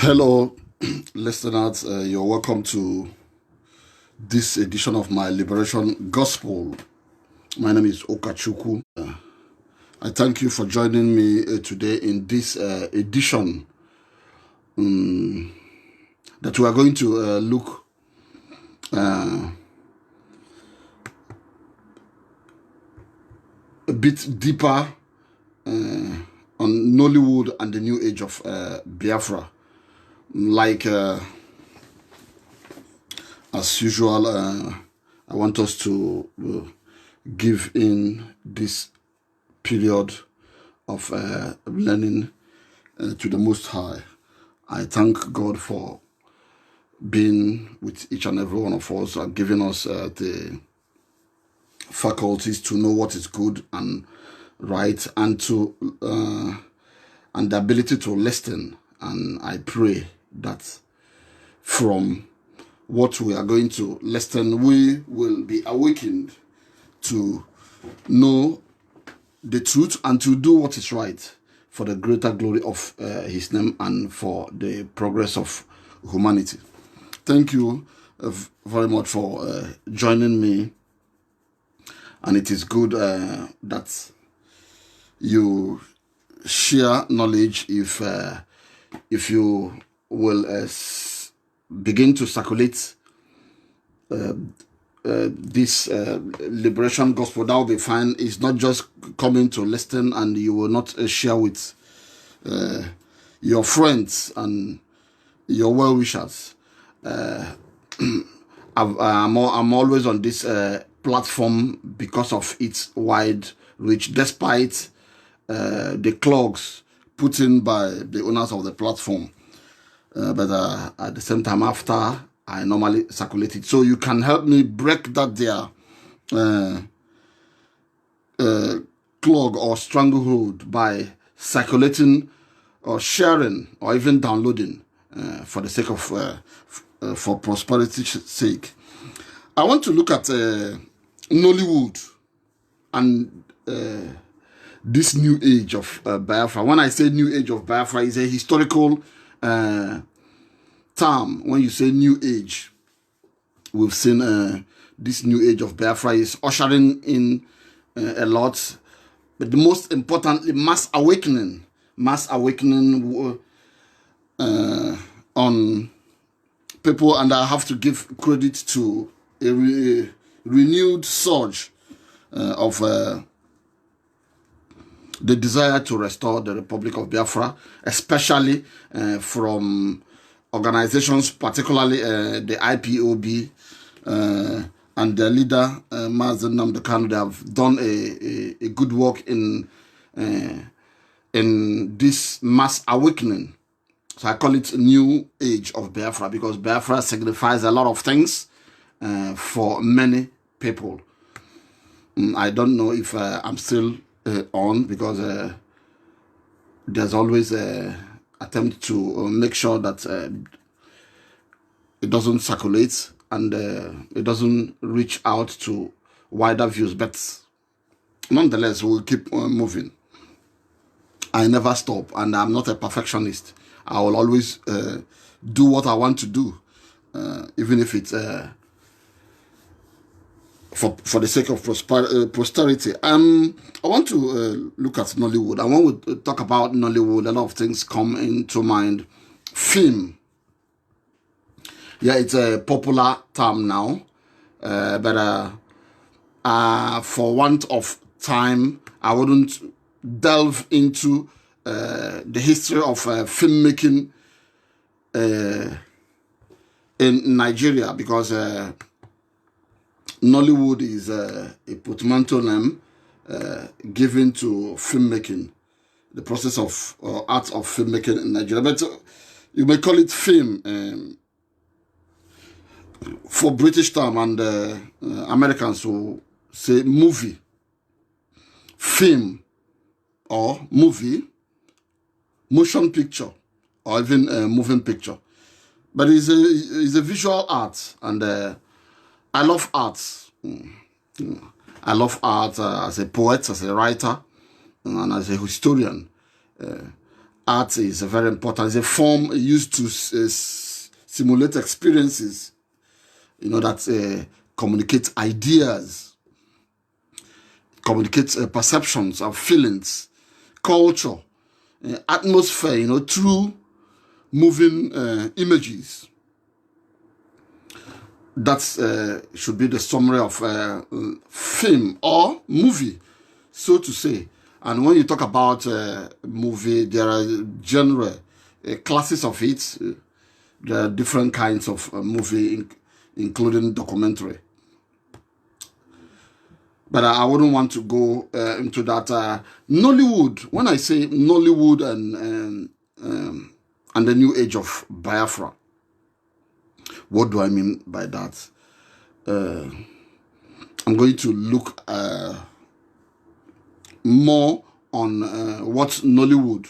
Hello, listeners. You're welcome to this edition of my Liberation Gospel. My name is Ukachukwu. I thank you for joining me today in this edition that we are going to look a bit deeper on Nollywood and the new age of Biafra. Like as usual, I want us to give in this period of learning to the Most High. I thank God for being with each and every one of us and giving us the faculties to know what is good and right, and to and the ability to listen. And I pray that from what we are going to listen, we will be awakened to know the truth and to do what is right for the greater glory of His name and for the progress of humanity. Thank you very much for joining me. And it is good that you share knowledge if you will begin to circulate this liberation gospel. That will be fine. It's not just coming to listen and you will not share with your friends and your well-wishers. I'm always on this platform because of its wide reach, despite the clogs put in by the owners of the platform. But at the same time, after I normally circulate it. So you can help me break that clog or stranglehold by circulating or sharing or even downloading for the sake of, for prosperity's sake. I want to look at Nollywood and this new age of Biafra. When I say new age of Biafra, it's a historical term. When you say new age, we've seen this new age of Biafra is ushering in a lot, but the most importantly, mass awakening on people, and I have to give credit to a renewed surge of the desire to restore the Republic of Biafra, especially from organizations, particularly the IPOB and their leader, Mazen Nnamdi Kanu. They have done a good work in this mass awakening. So I call it a new age of Biafra because Biafra signifies a lot of things for many people. I don't know if I'm still on because there's always a attempt to make sure that it doesn't circulate and it doesn't reach out to wider views. But nonetheless, we'll keep moving. I never stop, and I'm not a perfectionist. I will always do what I want to do, even if it's for the sake of posterity. I want to look at Nollywood. And when we talk about Nollywood, a lot of things come into mind. Film. Yeah, it's a popular term now. But for want of time, I wouldn't delve into the history of filmmaking in Nigeria, because Nollywood is a portmanteau name given to filmmaking, the process of art of filmmaking in Nigeria. But you may call it film for British term, and Americans who say movie, film, or movie, motion picture, or even moving picture. But it's a visual art, and I love art. I love art as a poet, as a writer, and as a historian. art is very important. It's a form used to simulate experiences, that communicate ideas, communicate perceptions of feelings, culture, atmosphere, through moving images. That should be the summary of film or movie, so to say. And when you talk about movie, there are genre, classes of it. There are different kinds of movie, including documentary. But I wouldn't want to go into that. Nollywood, when I say Nollywood and the new age of Biafra, what do I mean by that? I'm going to look more on what Nollywood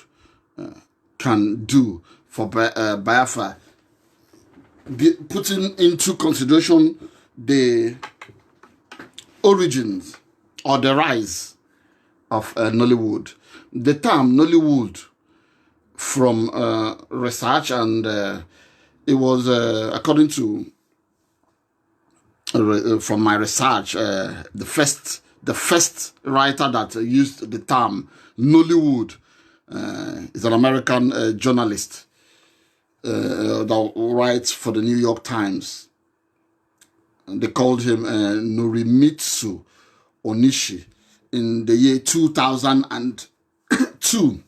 can do for Biafra, putting into consideration the origins or the rise of Nollywood. The term Nollywood, from research, and it was according to from my research, the first writer that used the term Nollywood is an American journalist that writes for the New York Times. They called him Norimitsu Onishi in the year 2002,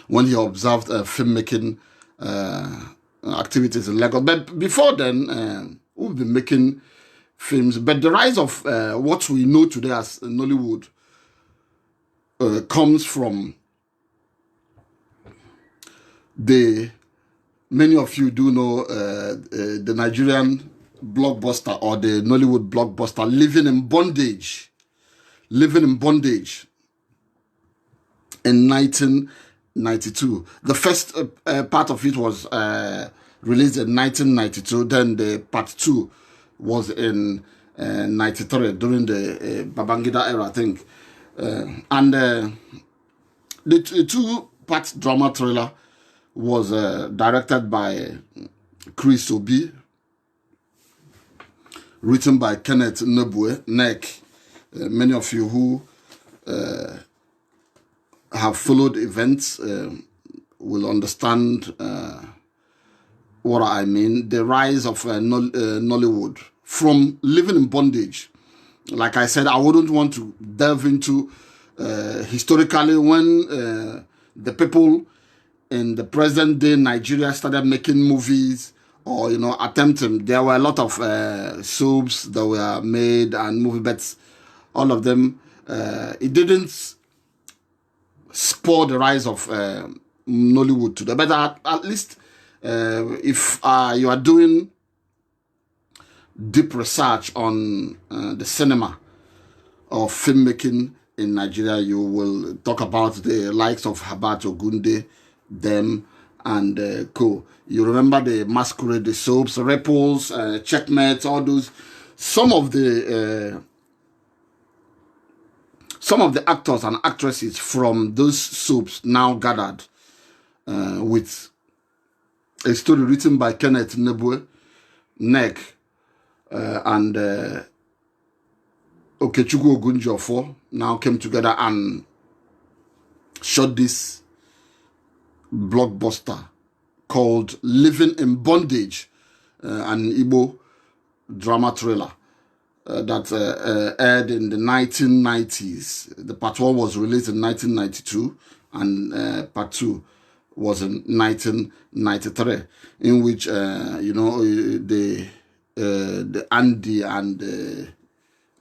when he observed filmmaking activities in Lagos. But before then, we've been making films. But the rise of what we know today as Nollywood comes from many of you do know the Nigerian blockbuster, or the Nollywood blockbuster, Living in Bondage in 1992. The first part of it was released in 1992. Then the part 2 was in 93, during the Babangida era, I think. And the two-part drama thriller was directed by Chris Obi, written by Kenneth Nebue, Nek. Many of you who have followed events will understand what I mean. The rise of Nollywood from Living in Bondage. Like I said, I wouldn't want to delve into historically when the people in the present day Nigeria started making movies, or attempting. There were a lot of soaps that were made and movie, but all of them, it didn't spur the rise of Nollywood today. But at least if you are doing deep research on the cinema or filmmaking in Nigeria, you will talk about the likes of Habat Ogunde, them, and co. You remember the Masquerade, the soaps, Ripples, Checkmate, all those. Some of the actors and actresses from those soaps now gathered with a story written by Kenneth Nebue, Nek, and Ukachukwu Okorie now came together and shot this blockbuster called Living in Bondage, an Igbo drama thriller that aired in the 1990s. The part 1 was released in 1992, and part 2 was in 1993, in which the Andy and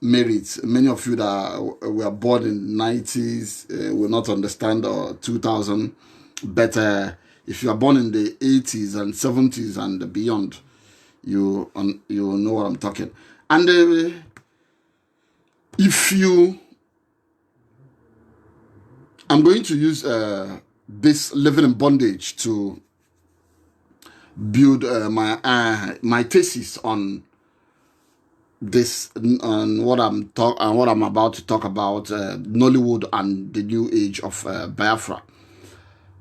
Merit. Many of you that were born in the 90s will not understand, or 2000, but if you are born in the 80s and 70s and beyond, you know what I'm talking. And I'm going to use this Living in Bondage to build my thesis on this, on what I'm about to talk about, Nollywood and the new age of Biafra.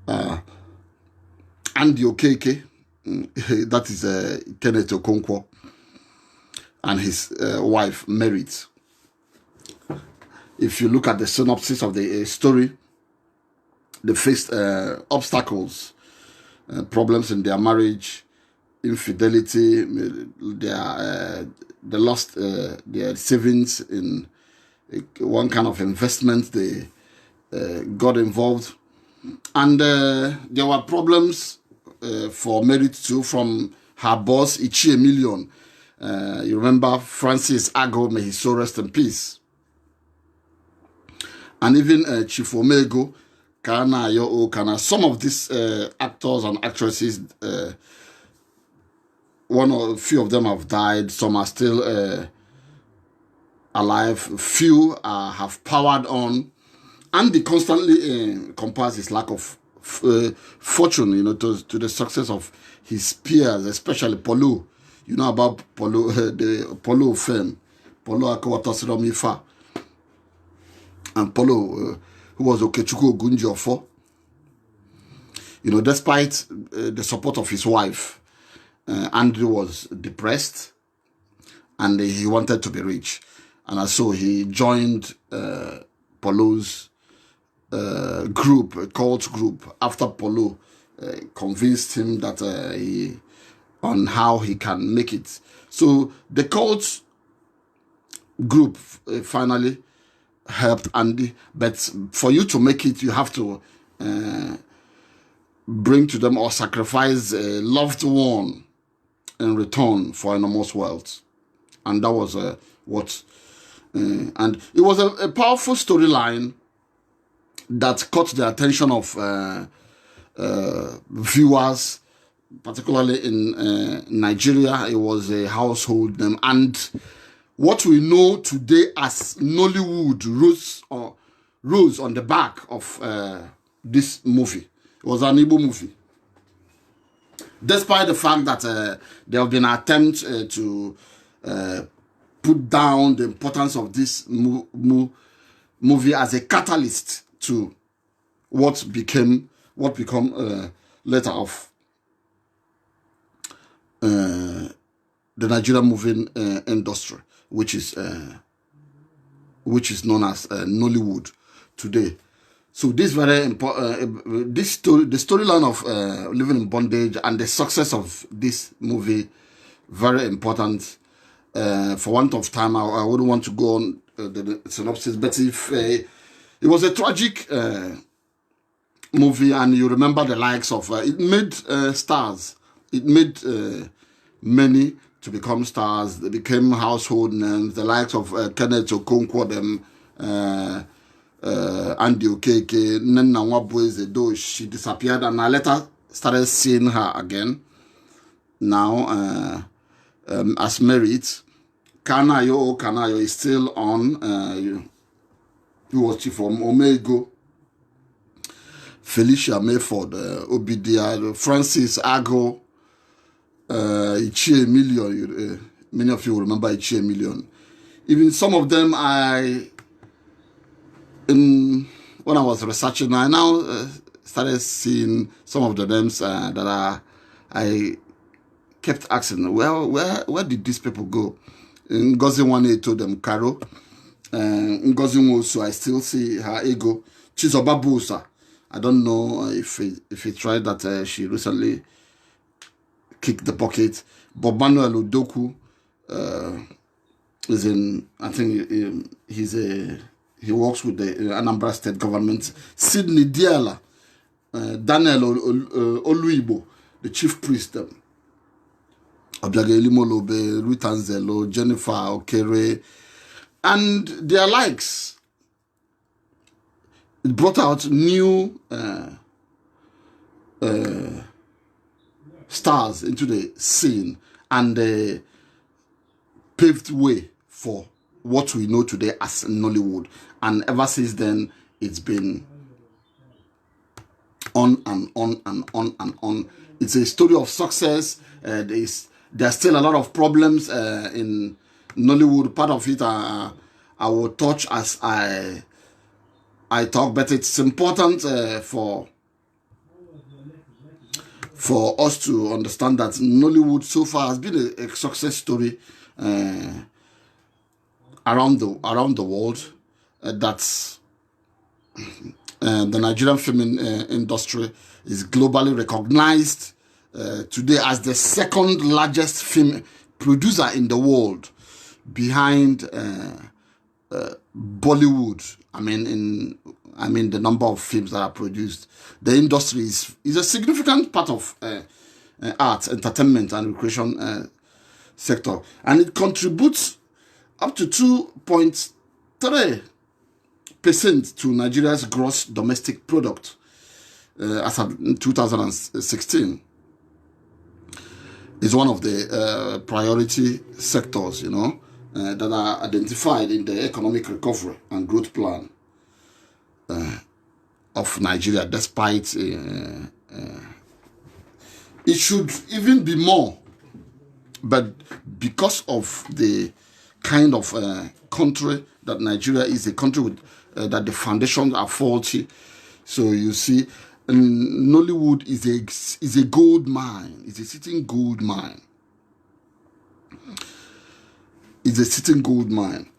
Andy Okeke, that is Kenneth Okonkwo, and his wife, Merit. If you look at the synopsis of the story, they faced obstacles, problems in their marriage, infidelity, they lost their savings in one kind of investment. They got involved, and there were problems for Merit too from her boss, Ichie Million. You remember Francis Ago, may his soul rest in peace. And even Chief Omego, Kana, Yo Kana, some of these actors and actresses, one or a few of them have died, some are still alive, few have powered on, and they constantly compass his lack of fortune, you know, to the success of his peers, especially Polo. You know about Polo, the Polo fame, Polo Akawatasiromifa, and Polo, who was Ukachukwu Okorie. You know, despite the support of his wife, Andrew was depressed, and he wanted to be rich, and so he joined Polo's group, a cult group, after Polo convinced him that on how he can make it. So the cult group finally helped Andy, but for you to make it, you have to bring to them or sacrifice a loved one in return for enormous wealth. And that was what, and it was a powerful storyline that caught the attention of viewers, particularly in Nigeria. It was a household name, and what we know today as Nollywood rose on the back of this movie. It was an Igbo movie. Despite the fact that there have been attempts to put down the importance of this movie as a catalyst to what become later of the Nigerian movie industry, which is known as Nollywood today. So this very important, the storyline of living in bondage and the success of this movie, very important. For want of time, I wouldn't want to go on the synopsis, but if it was a tragic movie, and you remember the likes of it made stars. It made many to become stars. They became household names. The likes of Kenneth Okonkwo, them. Andy Okeke, Nena Wabueze, though she disappeared, and I later started seeing her again. Now, as Merit, Kanayo is still on. Who was Chief Omego, Felicia Mayford, Obidia, Francis Ago, Ichie Million. Many of you will remember Ichie Million. Even some of them when I was researching, I now started seeing some of the names that I kept asking, well, where did these people go? Ngozi Wane told them Karo. Ngozi Nwosu, I still see her ego. Chizoba Busa. I don't know if he tried that. She recently kicked the bucket. Bob Manuel Udoku is in, I think he works with the Anambra State government. Sidney Diala, Daniel Oluibo, the chief priest. Obiageli Molobe, Rutanzelo, Jennifer Okere, and their likes. It brought out new stars into the scene, and paved way for what we know today as Nollywood. And ever since then, it's been on and on and on and on. It's a story of success. There's still a lot of problems in Nollywood. Part of it I will touch as I talk, but it's important for for us to understand that Nollywood so far has been a success story around the world. That the Nigerian film industry is globally recognized today as the second largest film producer in the world, behind Bollywood. I mean the number of films that are produced. The industry is a significant part of arts, entertainment, and recreation sector, and it contributes up to 2.3% to Nigeria's gross domestic product as of 2016. It's one of the priority sectors, that are identified in the economic recovery and growth plan of Nigeria, despite it should even be more. But because of the kind of country that Nigeria is, a country with that the foundations are faulty, so you see, Nollywood is a gold mine. It's a sitting gold mine. It's a sitting gold mine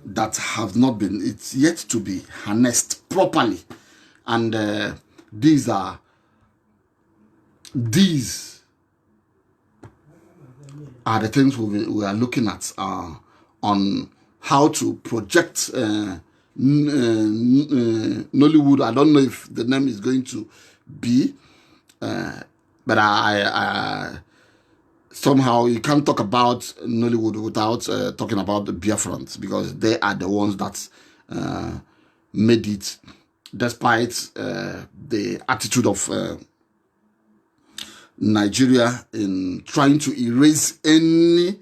that have not been. It's yet to be harnessed properly, and these are the things we are looking at on how to project Nollywood. I don't know if the name is going to be, but I somehow you can't talk about Nollywood without talking about the Biafrans, because they are the ones that made it, despite the attitude of Nigeria in trying to erase anything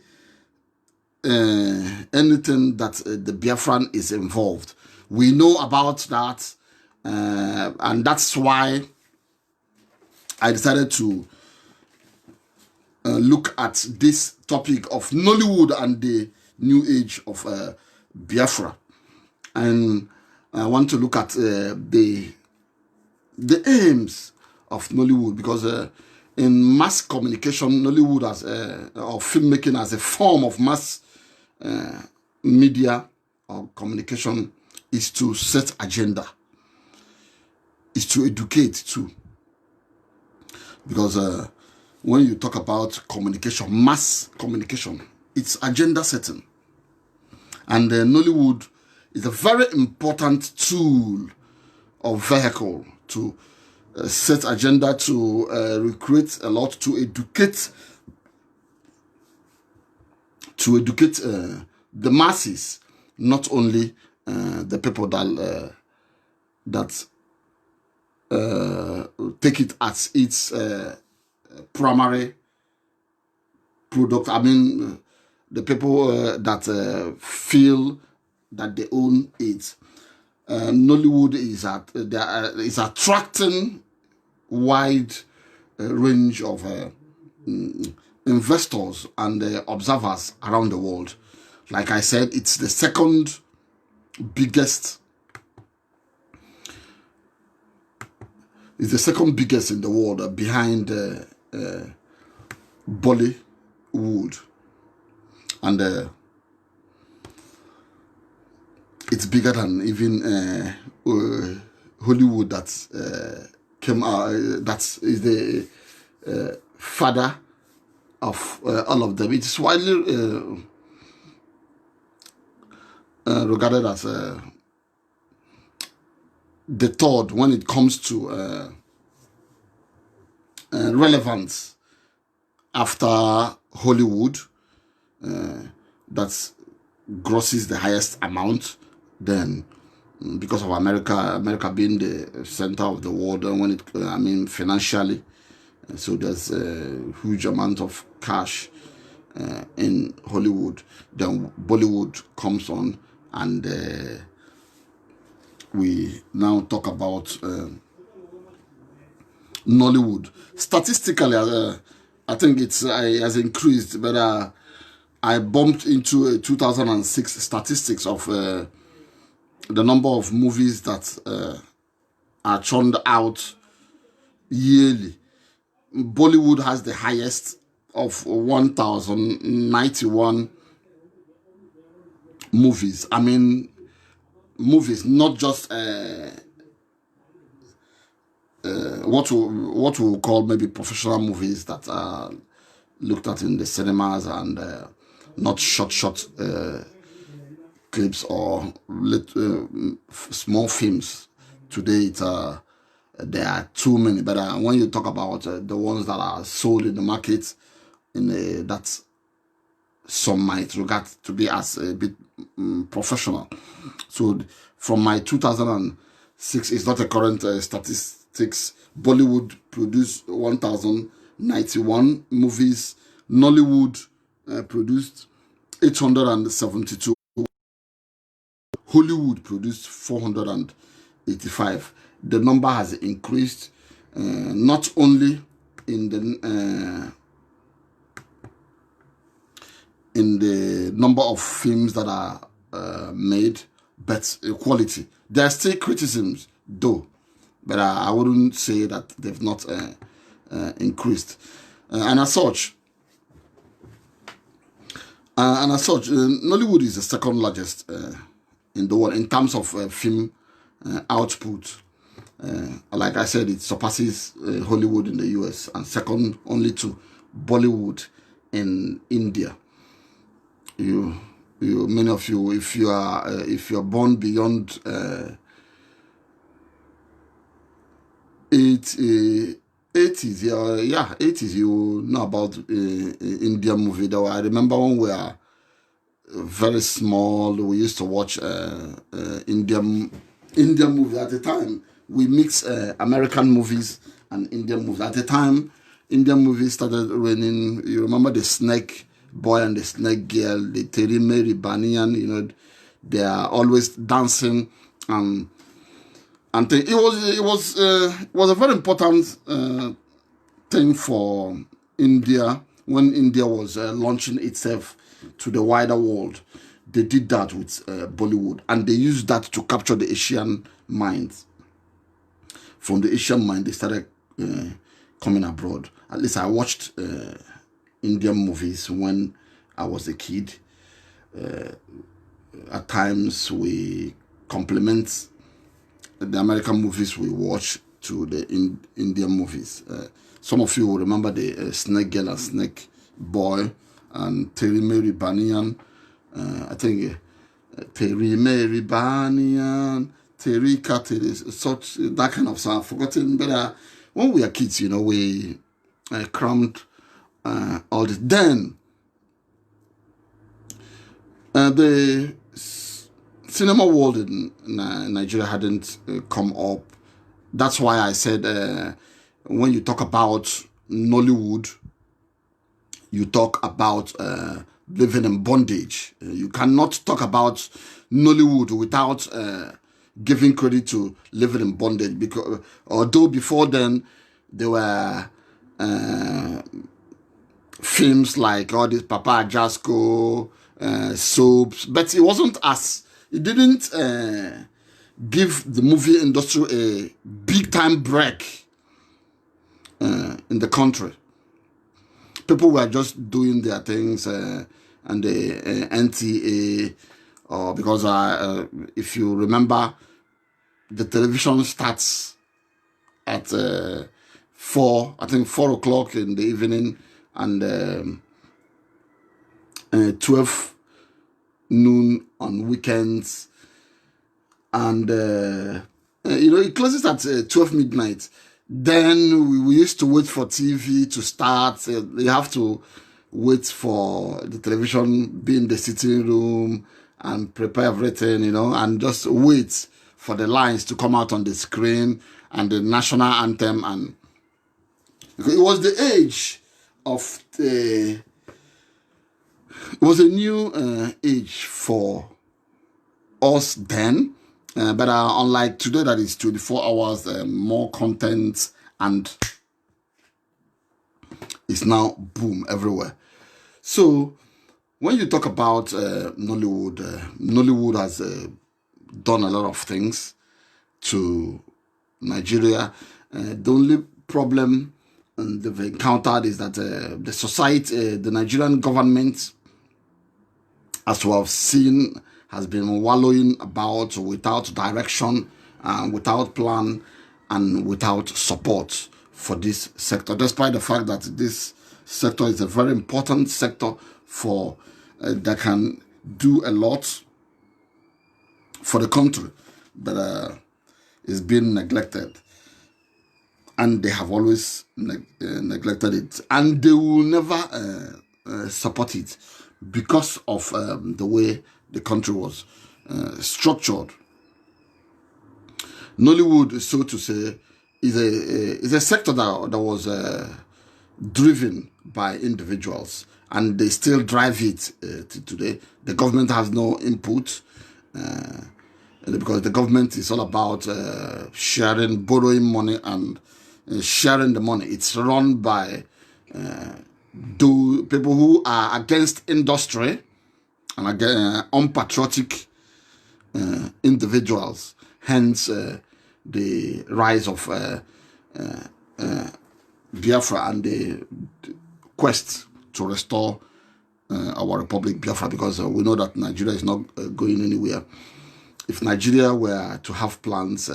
that the Biafran is involved. We know about that, and that's why I decided to look at this topic of Nollywood and the new age of Biafra. And I want to look at the aims of Nollywood, because in mass communication, Nollywood or filmmaking as a form of mass media or communication is to set agenda, is to educate too. Because when you talk about communication, mass communication, it's agenda setting. And Nollywood is a very important tool or vehicle to set agenda, to recruit a lot, to educate the masses, not only the people that take it as its primary product. I mean, the people that feel that they own it. Nollywood is attracting wide range of investors and observers around the world. Like I said, it's the second biggest. It's the second biggest in the world, behind Bollywood, and it's bigger than even Hollywood. That came out. That is the father of all of them. It's widely regarded as the third when it comes to relevance after Hollywood. That grosses the highest amount. Then, because of America being the center of the world, when it, financially, so there's a huge amount of cash in Hollywood. Then Bollywood comes on, and we now talk about Nollywood. Statistically, I think it has increased, but I bumped into 2006 statistics of the number of movies that are churned out yearly. Bollywood has the highest of 1,091 movies. I mean, movies, not just what we call maybe professional movies that are looked at in the cinemas, and not short clips or small films. Today, there are too many. But when you talk about the ones that are sold in the market, that some might regard to be as a bit professional. So from my 2006, it's not a current statistics, Bollywood produced 1,091 movies. Nollywood produced 872. Hollywood produced 485. The number has increased, not only in the number of films that are made, but quality. There are still criticisms, though, but I wouldn't say that they've not increased. And as such, Nollywood is the second largest in the world in terms of film output. Like I said, it surpasses Hollywood in the US, and second only to Bollywood in India. Many of you, if you're born beyond 80s, 80s, you know about Indian movie. Though I remember when we were very small, we used to watch Indian movie. At the time, we mix American movies and Indian movies. At the time, Indian movies started raining. You remember the Snake Boy and the Snake Girl, the Terry Mary Banian, they are always dancing, and it was a very important thing for India when India was launching itself to the wider world. They did that with Bollywood, and they used that to capture the Asian minds. From the Asian mind, they started coming abroad. At least I watched Indian movies when I was a kid. At times we complement the American movies we watch to the Indian movies. Some of you will remember the Snake Girl and Snake Boy and Terry Mary Banian. I think Terry Mary Banian, Terry Cat, such that kind of song. I've forgotten, but when we were kids, we crammed all this. Then the cinema world in Nigeria hadn't come up. That's why I said when you talk about Nollywood, you talk about living in bondage. You cannot talk about Nollywood without giving credit to living in bondage, because although before then there were films like all this Papa Ajasco, soaps, but it didn't give the movie industry a big time break in the country. People were just doing their things, and the NTA, because if you remember, the television starts at 4 o'clock in the evening, and 12 noon on weekends, and it closes at 12 midnight. Then we used to wait for TV to start. You have to wait for the television, be in the sitting room and prepare everything, and just wait for the lines to come out on the screen and the national anthem. And it was the age of it was a new age for us then. But unlike today, that is 24 hours, more content, and it's now boom everywhere. So when you talk about Nollywood, Nollywood has done a lot of things to Nigeria. The only problem they've encountered is that the society, the Nigerian government, as we have seen, has been wallowing about without direction, without plan, and without support for this sector, despite the fact that this sector is a very important sector for that can do a lot for the country, but is being neglected. And they have always neglected it, and they will never support it because of the way the country was structured. Nollywood, so to say, is a sector that was driven by individuals, and they still drive it to today. The government has no input because the government is all about sharing, borrowing money, and sharing the money. It's run by people who are against industry and again unpatriotic individuals. Hence, the rise of Biafra and the quest to restore our Republic Biafra, because we know that Nigeria is not going anywhere. If Nigeria were to have plans,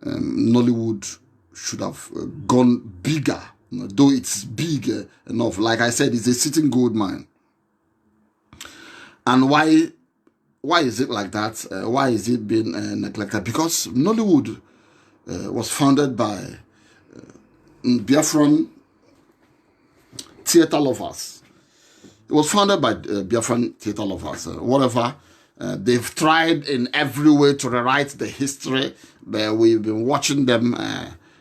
Nollywood should have gone bigger, though it's big enough. Like I said, it's a sitting gold mine. And why is it like that? Why is it being neglected? Because Nollywood was founded by Biafran theater lovers. It was founded by Biafran theater lovers. They've tried in every way to rewrite the history, but we've been watching them,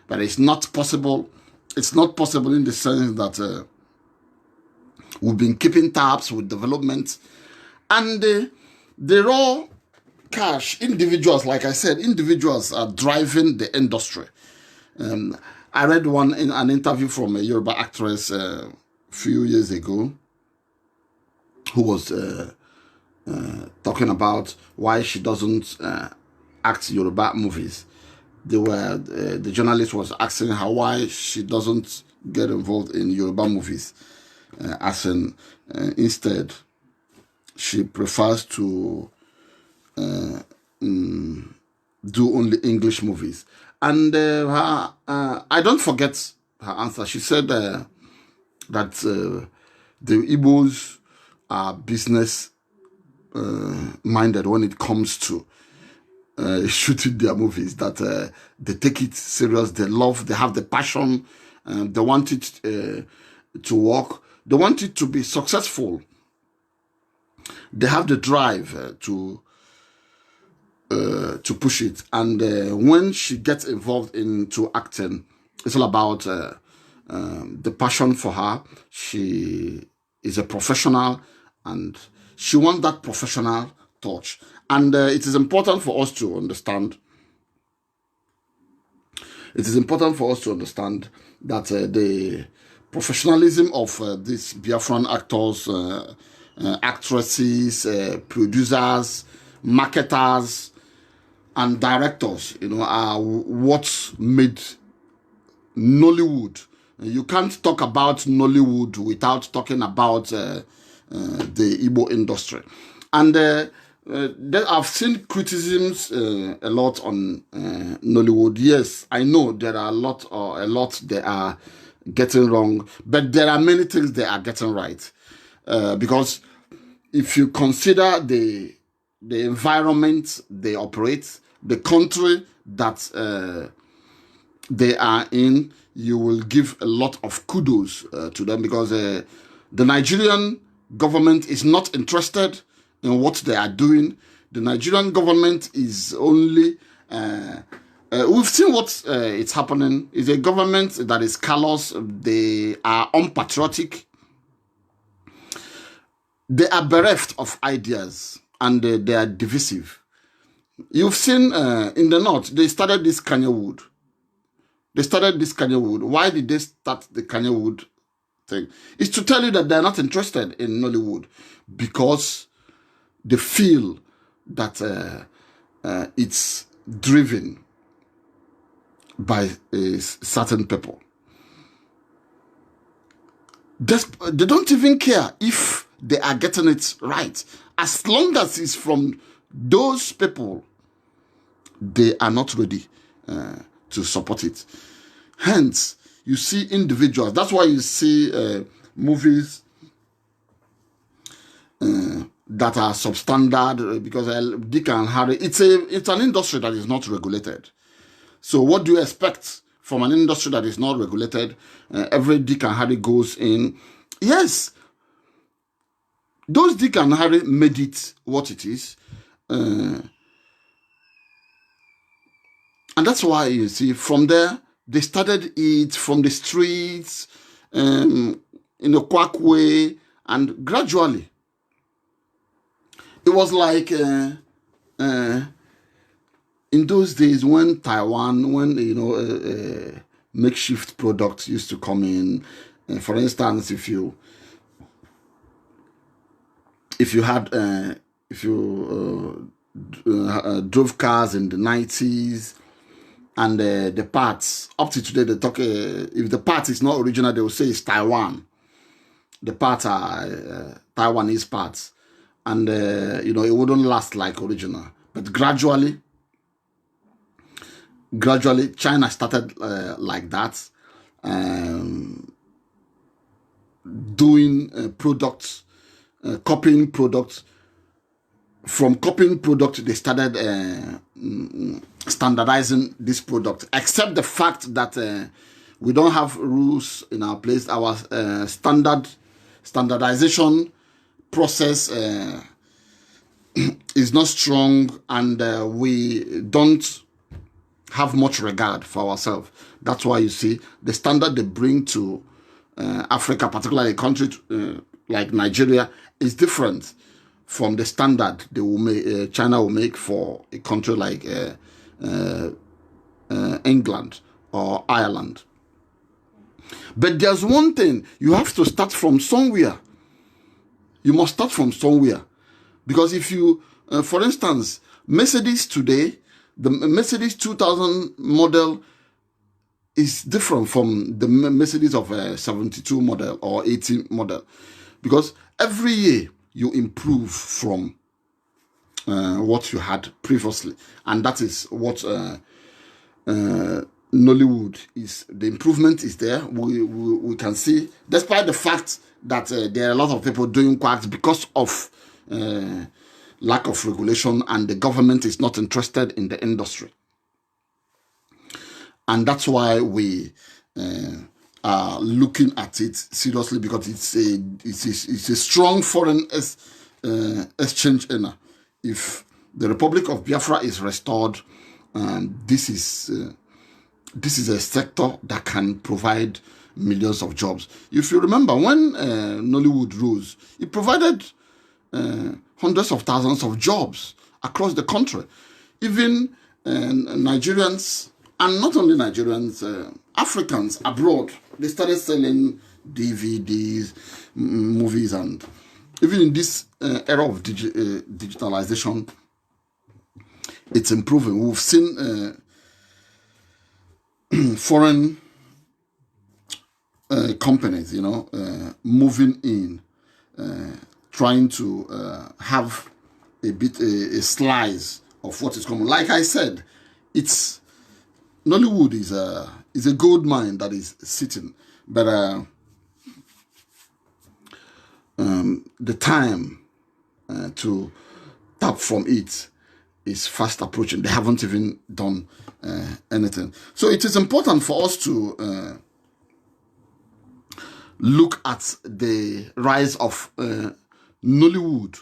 but it's not possible. It's not possible in the sense that we've been keeping tabs with development, and the raw cash, individuals, like I said, individuals are driving the industry. I read an interview from a Yoruba actress a few years ago who was talking about why she doesn't act Yoruba movies. The journalist was asking her why she doesn't get involved in Yoruba movies, instead she prefers to do only English movies. And I don't forget her answer. She said that the Igbos are business minded when it comes to shooting their movies, that they take it serious, they have the passion, they want it to work, they want it to be successful, they have the drive to push it. And when she gets involved into acting, it's all about the passion for her. She is a professional, and she wants that professional touch. And it is important for us to understand. It is important for us to understand that the professionalism of these Biafran actors, actresses, producers, marketers, and directors, are what made Nollywood. You can't talk about Nollywood without talking about the Igbo industry. And I've seen criticisms a lot on Nollywood. Yes, I know there are a lot they are getting wrong, but there are many things they are getting right. Because if you consider the environment they operate, the country that they are in, you will give a lot of kudos to them, because the Nigerian government is not interested in what they are doing. The Nigerian government is only... we've seen what it's happening. It's a government that is callous. They are unpatriotic. They are bereft of ideas, and they are divisive. You've seen in the north, they started this Kanyewood. Why did they start the Kanyewood thing? It's to tell you that they're not interested in Nollywood, because they feel that it's driven by certain people. They don't even care if they are getting it right. As long as it's from those people, they are not ready to support it. Hence, you see individuals. That's why you see movies that are substandard, because Dick and Harry, it's an industry that is not regulated. So what do you expect from an industry that is not regulated? Every Dick and Harry goes in. Yes, those Dick and Harry made it what it is. And that's why you see from there, they started it from the streets, in a quack way, and gradually, it was like in those days when Taiwan, when makeshift products used to come in. For instance, if you drove cars in the 90s, and the parts, up to today, they talk, if the part is not original, they will say it's Taiwan. The parts are Taiwanese parts. And, it wouldn't last like original. But gradually, China started like that, doing products, copying products. From copying products, they started standardizing this product, except the fact that we don't have rules in our place. Our standardization process is not strong, and we don't have much regard for ourselves. That's why you see the standard they bring to Africa, particularly a country like Nigeria, is different from the standard they will make, China will make for a country like England or Ireland. But there's one thing, you have to start from somewhere. You must start from somewhere. Because if you, for instance, Mercedes today, the Mercedes 2000 model is different from the Mercedes of 72 model or 80 model. Because every year you improve from what you had previously. And that is what Nollywood is. The improvement is there. We can see, despite the fact that there are a lot of people doing quacks because of lack of regulation, and the government is not interested in the industry. And that's why we are looking at it seriously, because it's a strong foreign exchange earner. If the Republic of Biafra is restored, this is a sector that can provide millions of jobs. If you remember, when Nollywood rose, it provided hundreds of thousands of jobs across the country. Even Nigerians, and not only Nigerians, Africans abroad, they started selling DVDs, movies, and even in this era of digitalization, it's improving. We've seen foreign companies, moving in, trying to have a slice of what is coming. Like I said, Nollywood is a gold mine that is sitting, but the time to tap from it is fast approaching. They haven't even done anything. So it is important for us to look at the rise of Nollywood.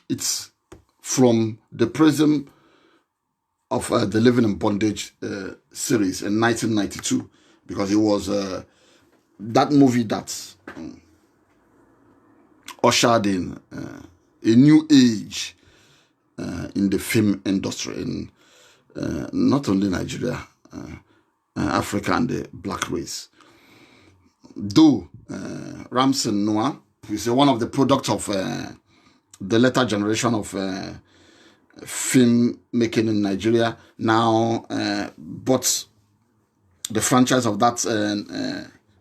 It's from the prism of the Living in Bondage series in 1992, because it was that movie that ushered in a new age in the film industry in not only Nigeria, Africa, and the black race. Though Ramson Noah is one of the products of the later generation of film making in Nigeria now, but the franchise of that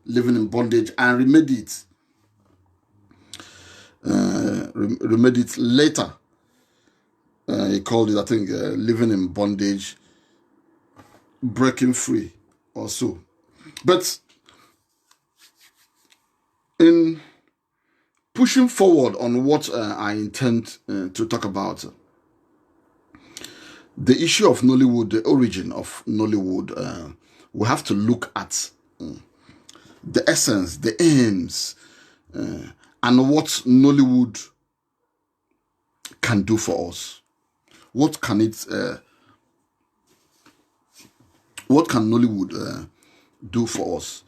living in bondage, and remade it later. He called it, I think, living in bondage, breaking free, or so. But in pushing forward on what I intend to talk about, the issue of Nollywood, the origin of Nollywood, we have to look at the essence, the aims, and what Nollywood can do for us. What can Nollywood do for us?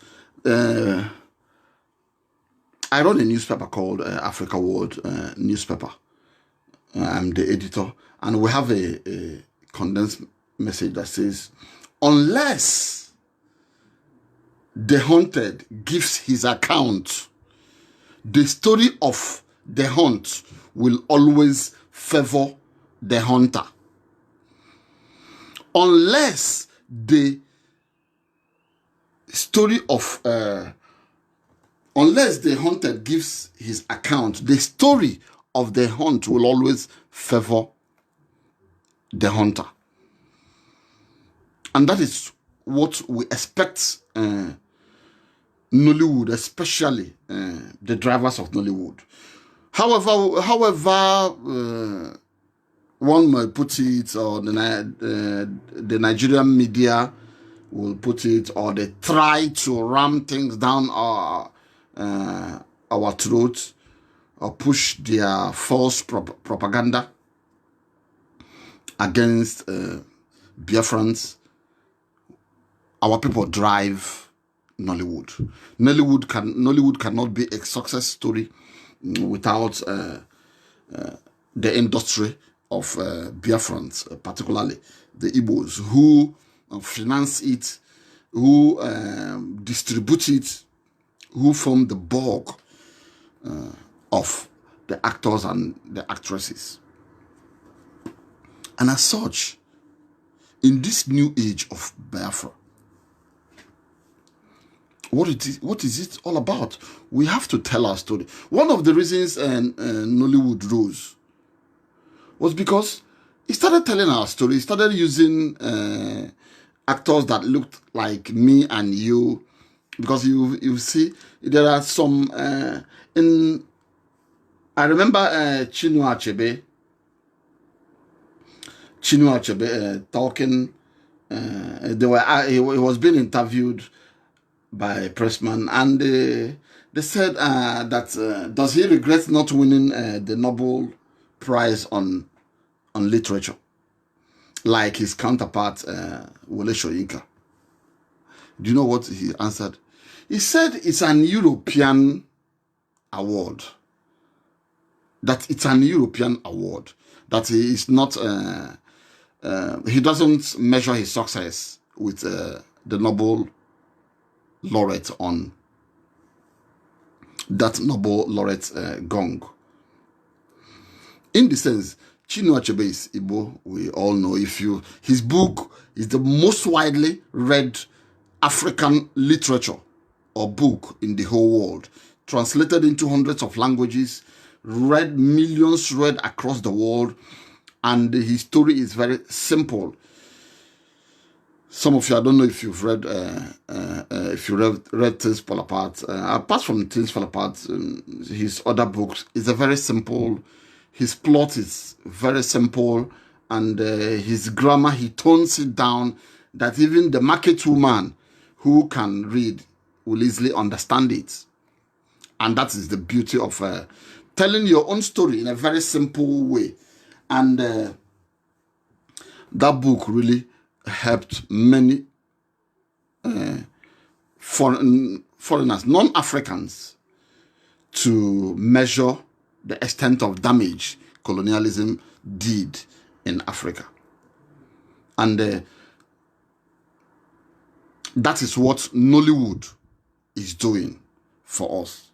I run a newspaper called Africa World newspaper. I'm the editor, and we have a condensed message that says, unless the hunted gives his account, the story of the hunt will always favor the hunter. Unless the story of unless the hunted gives his account, the story of the hunt will always favor the hunter. And that is what we expect Nollywood, especially the drivers of Nollywood. However, one might put it, or the Nigerian media will put it, or they try to ram things down our throats, or push their false propaganda against Biafrans. Our people drive Nollywood. Nollywood cannot be a success story without the industry of Biafrans, particularly the Igbos, who finance it, who distribute it, who form the bulk of the actors and the actresses. And as such, in this new age of Biafra, what is it all about? We have to tell our story. One of the reasons Nollywood rose was because he started telling our story. He started using actors that looked like me and you, because you see there are some I remember Chinua Achebe talking. He was being interviewed by a pressman, and they said that does he regret not winning the Nobel Prize on literature, like his counterpart Wole Soyinka? Do you know what he answered? He said it's an European award. That it's an European award. That he is not. He doesn't measure his success with the Nobel laureate on that Nobel laureate gong. In the sense, Chinua Achebe is Igbo, we all know. His book is the most widely read African literature or book in the whole world, translated into hundreds of languages, millions read across the world, and his story is very simple. Some of you, I don't know if you've read read Things Fall Apart. Apart from Things Fall Apart, his other books is a very simple. His plot is very simple, and his grammar, he tones it down that even the market woman who can read will easily understand it. And that is the beauty of telling your own story in a very simple way. And that book really helped many foreigners, non-Africans, to measure the extent of damage colonialism did in Africa. And that is what Nollywood is doing for us.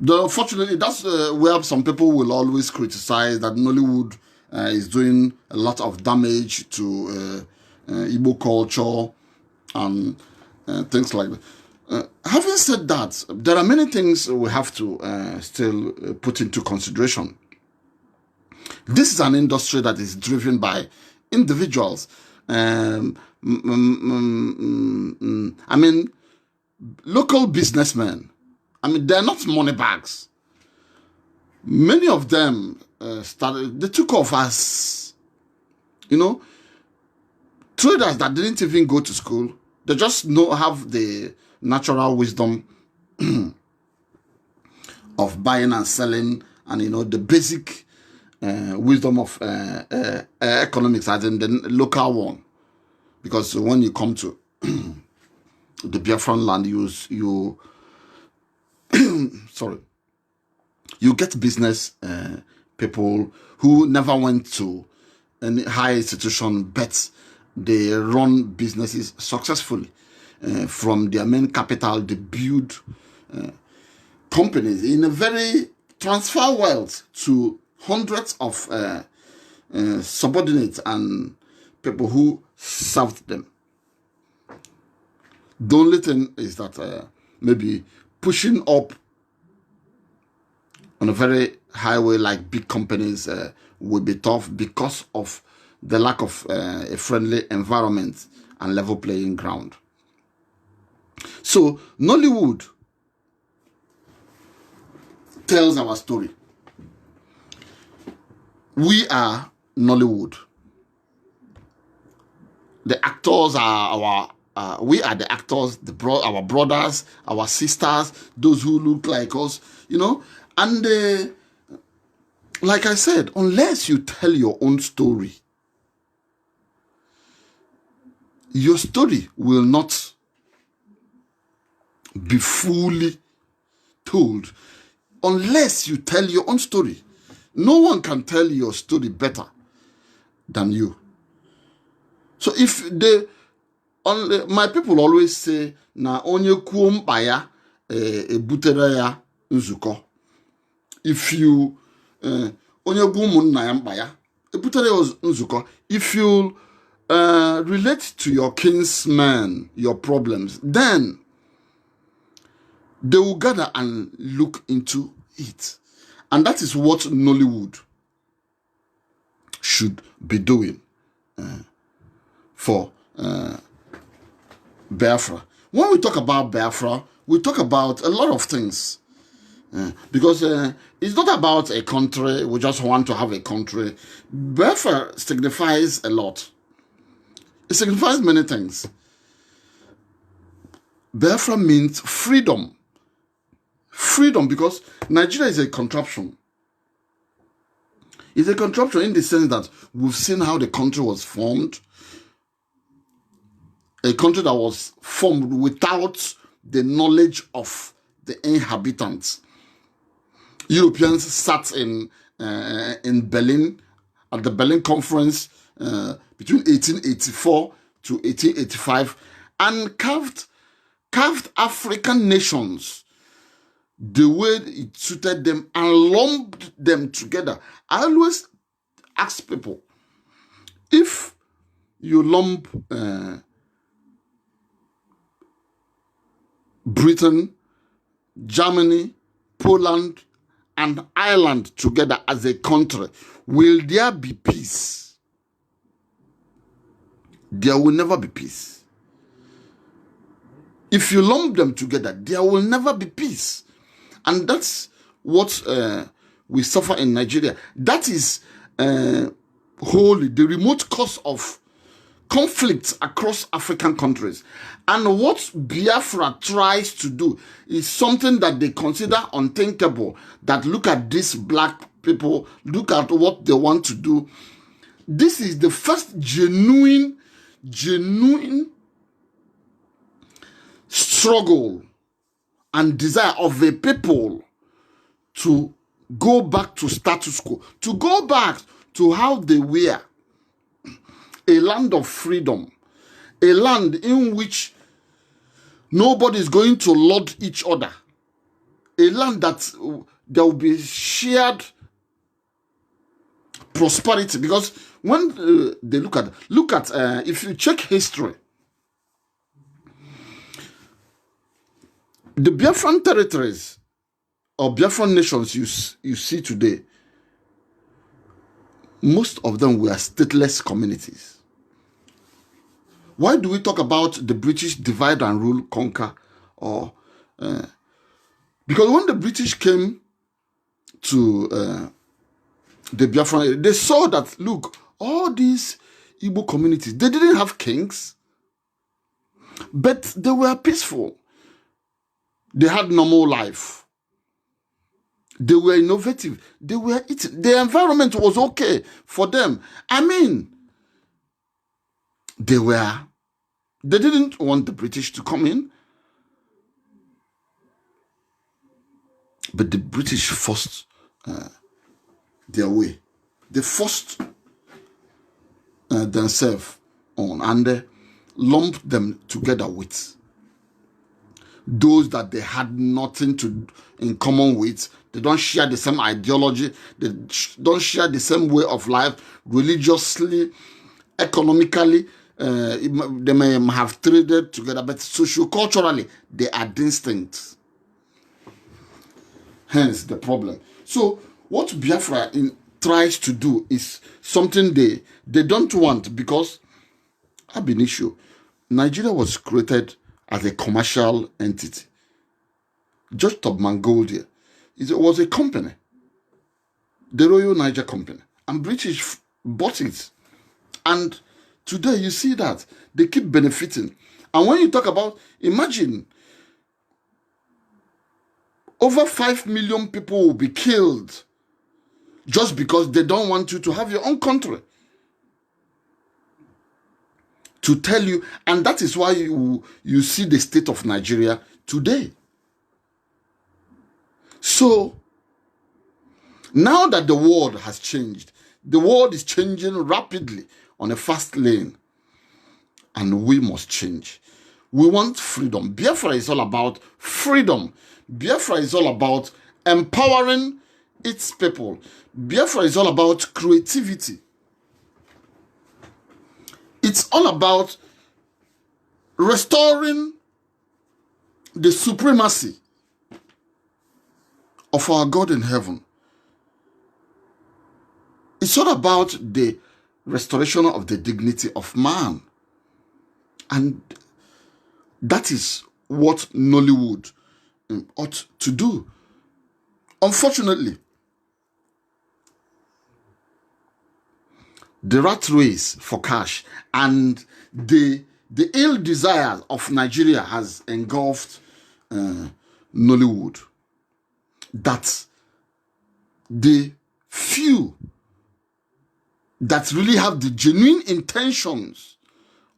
Unfortunately, that's where some people will always criticize that Nollywood is doing a lot of damage to Igbo culture and things like that. Having said that, there are many things we have to still put into consideration. This is an industry that is driven by individuals. I mean, local businessmen. I mean, they're not money bags. Many of them they took off as, traders that didn't even go to school. They just have the natural wisdom of buying and selling, and the basic wisdom of economics, as in the local one. Because when you come to the Biafran land, you sorry, you get business people who never went to any high institution, but they run businesses successfully. From their main capital, they build companies in a very transfer wealth to hundreds of subordinates and people who served them. The only thing is that maybe pushing up on a very highway like big companies will be tough because of the lack of a friendly environment and level playing ground. So Nollywood tells our story. We are Nollywood. The actors are we are the actors, our brothers, our sisters, those who look like us, And like I said, unless you tell your own story, your story will not be fully told. Unless you tell your own story. No one can tell your story better than you. So if my people always say, na onye kwuo mkpa ya ebutere ya nzuko. If you onye gwu ụmụnna ya mkpa ya ebutere ya nzuko. If you relate to your kinsmen, your problems, then they will gather and look into it. And that is what Nollywood should be doing for Biafra. When we talk about Biafra, we talk about a lot of things. Because it's not about a country, we just want to have a country. Biafra signifies a lot. It signifies many things. Biafra means freedom. Freedom, because Nigeria is a contraption. It's a contraption in the sense that we've seen how the country was formed. A country that was formed without the knowledge of the inhabitants. Europeans sat in Berlin at the Berlin Conference between 1884 to 1885 and carved African nations the way it suited them and lumped them together. I always ask people, if you lump Britain, Germany, Poland, and Ireland together as a country, will there be peace? There will never be peace. If you lump them together, there will never be peace. And that's what we suffer in Nigeria. That is wholly the remote cause of conflicts across African countries. And what Biafra tries to do is something that they consider unthinkable. That look at these black people, look at what they want to do. This is the first genuine struggle and desire of a people to go back to status quo, to go back to how they were. A land of freedom, a land in which nobody is going to lord each other, a land that there will be shared prosperity. Because when they look at if you check history, The Biafran territories or Biafran nations you see today, most of them were stateless communities. Why do we talk about the British divide and rule, conquer? Or because when the British came to the Biafran, they saw that, look, all these Igbo communities, they didn't have kings, but they were peaceful. They had normal life. They were innovative. They were eating. The environment was okay for them. I mean, they didn't want the British to come in, but the British forced their way. They forced themselves on, and lumped them together with those that they had nothing in common with. They don't share the same ideology. They don't share the same way of life, religiously, economically. They may have traded together, but socio-culturally, they are distinct. Hence the problem. So what Biafra tries to do is something they don't want, because ab initio, Nigeria was created as a commercial entity. Just Top Mongolia, it was a company, the Royal Niger Company, and British bought it. And today you see that they keep benefiting. And when you talk about, imagine, over 5 million people will be killed just because they don't want you to have your own country. To tell you, and that is why you see the state of Nigeria today. So, now that the world has changed, the world is changing rapidly on a fast lane, and we must change. We want freedom. Biafra is all about freedom. Biafra is all about empowering its people. Biafra is all about creativity. It's all about restoring the supremacy of our God in heaven. It's all about the restoration of the dignity of man. And that is what Nollywood ought to do. Unfortunately, the rat race for cash and the ill desire of Nigeria has engulfed Nollywood. That the few that really have the genuine intentions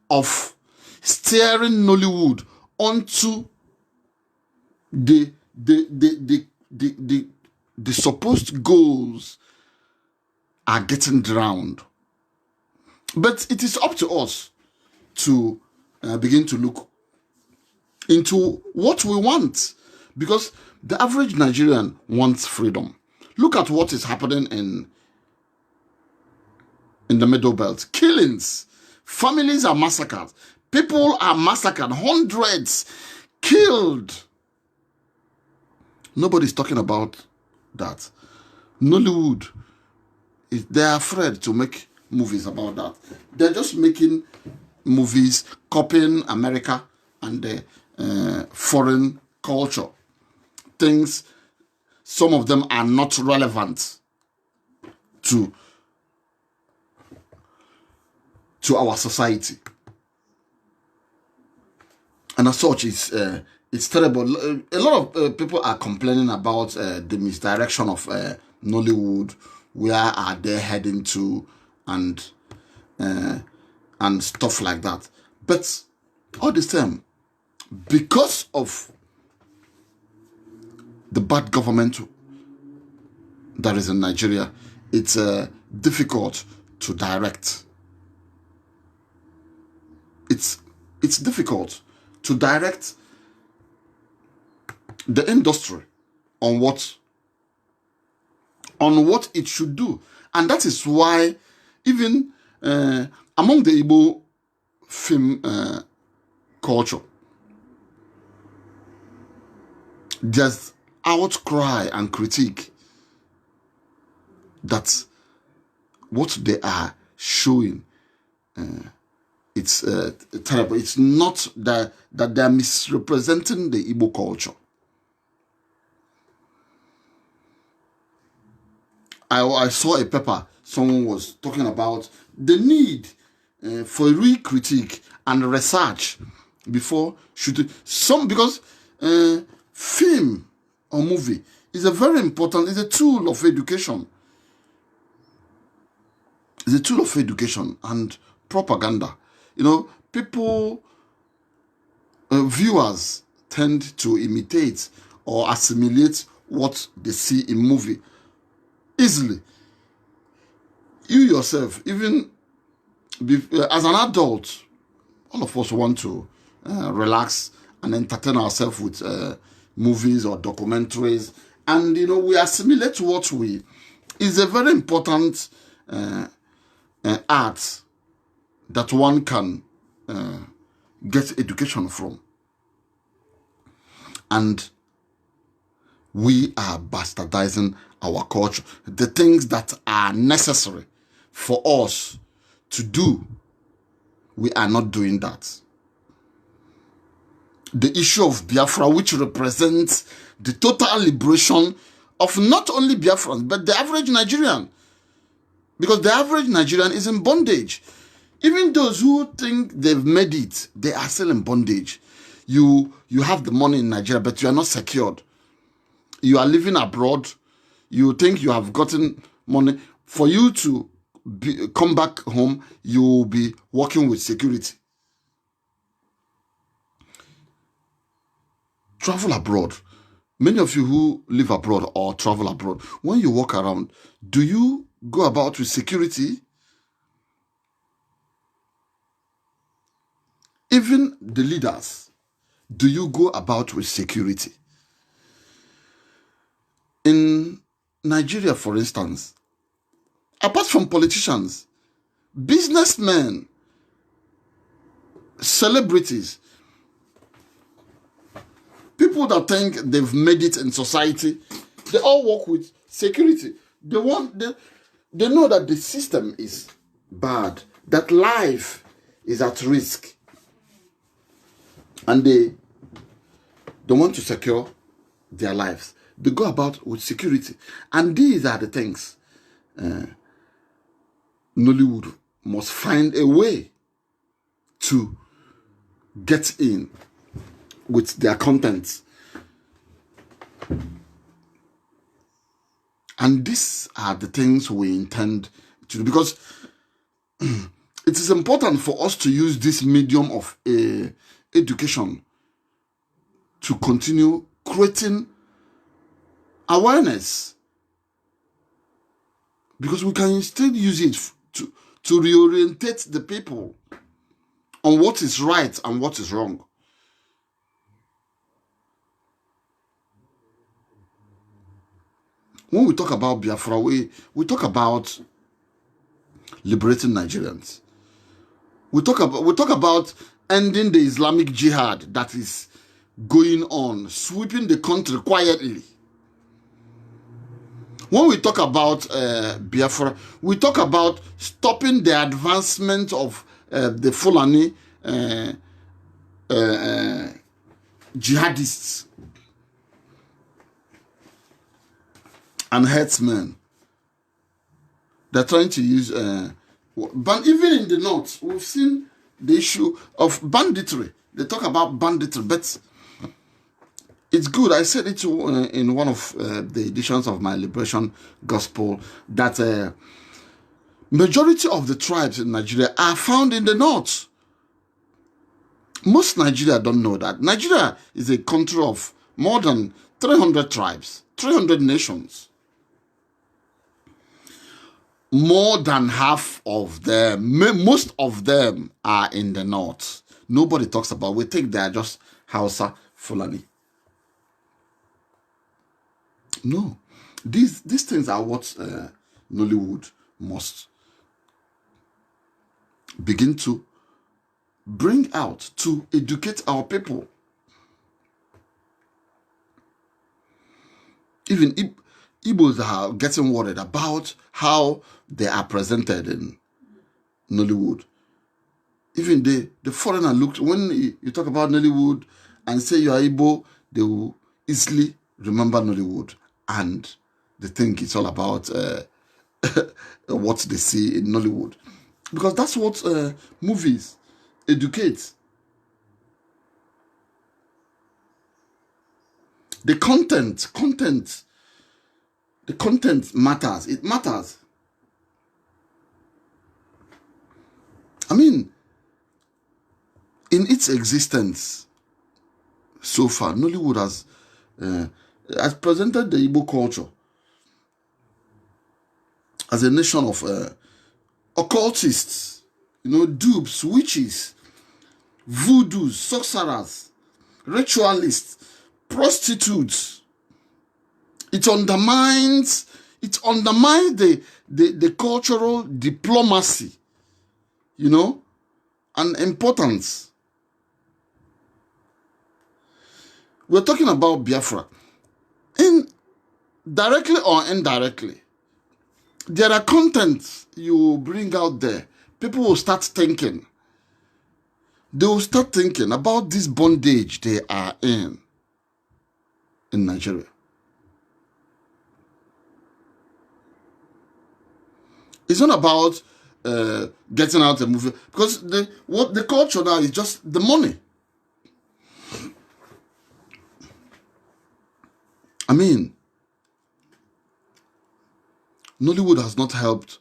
of steering Nollywood onto the supposed goals are getting drowned. But it is up to us to begin to look into what we want, because the average Nigerian wants freedom. Look at what is happening in the Middle Belt. Killings. Families are massacred. People are massacred. Hundreds killed. Nobody's talking about that. Nollywood, they're afraid to make movies about that. They're just making movies copying America and the foreign culture. Things, some of them are not relevant to our society. And as such, it's terrible. A lot of people are complaining about the misdirection of Nollywood. Where are they heading to, and stuff like that. But all the same, because of the bad government that is in Nigeria, it's difficult to direct. It's difficult to direct the industry on what it should do. And that is why even among the Igbo film culture, there's outcry and critique that what they are showing, it's terrible. It's not that they're misrepresenting the Igbo culture. I saw a paper, someone was talking about the need for re-critique and research before shooting because film or movie is a very important, it's a tool of education. It's a tool of education and propaganda. You know, people, viewers tend to imitate or assimilate what they see in movie easily. You yourself, even as an adult, all of us want to relax and entertain ourselves with movies or documentaries. And, you know, we assimilate what we... It's a very important art that one can get education from. And we are bastardizing our culture. The things that are necessary for us to do, we are not doing that. The issue of Biafra, which represents the total liberation of not only Biafrans, but the average Nigerian. Because the average Nigerian is in bondage. Even those who think they've made it, they are still in bondage. You have the money in Nigeria, but you are not secured. You are living abroad. You think you have gotten money. For you to come back home, you will be working with security. Travel abroad. Many of you who live abroad or travel abroad, when you walk around, do you go about with security? Even the leaders, do you go about with security? In Nigeria, for instance, apart from politicians, businessmen, celebrities, people that think they've made it in society, they all work with security. They know that the system is bad, that life is at risk. And they want to secure their lives. They go about with security. And these are the things Nollywood must find a way to get in with their content. And these are the things we intend to do, because it is important for us to use this medium of education to continue creating awareness, because we can instead use it to reorientate the people on what is right and what is wrong. When we talk about Biafra, we talk about liberating Nigerians. We talk about ending the Islamic jihad that is going on, sweeping the country quietly. When we talk about Biafra, we talk about stopping the advancement of the Fulani jihadists and herdsmen. They're trying to use, but even in the north, we've seen the issue of banditry. They talk about banditry, but it's good. I said it in one of the editions of my Liberation Gospel that majority of the tribes in Nigeria are found in the north. Most Nigeria don't know that. Nigeria is a country of more than 300 tribes, 300 nations. More than half of them, most of them are in the north. Nobody talks about, we think they are just Hausa, Fulani. No, these things are what Nollywood must begin to bring out to educate our people. Even Igbos are getting worried about how they are presented in Nollywood. Even the foreigner looks, when you talk about Nollywood and say you are Igbo, they will easily remember Nollywood, and they think it's all about what they see in Nollywood. Because that's what movies educate. The content matters. It matters. I mean, in its existence so far, Nollywood has presented the Igbo culture as a nation of occultists, dupes, witches, voodoos, sorcerers, ritualists, prostitutes. It undermines the cultural diplomacy, and importance. We're talking about Biafra. Directly or indirectly, there are contents you bring out there. People will start thinking. They will start thinking about this bondage they are in Nigeria. It's not about getting out a movie, because the culture now is just the money. I mean, Nollywood has not helped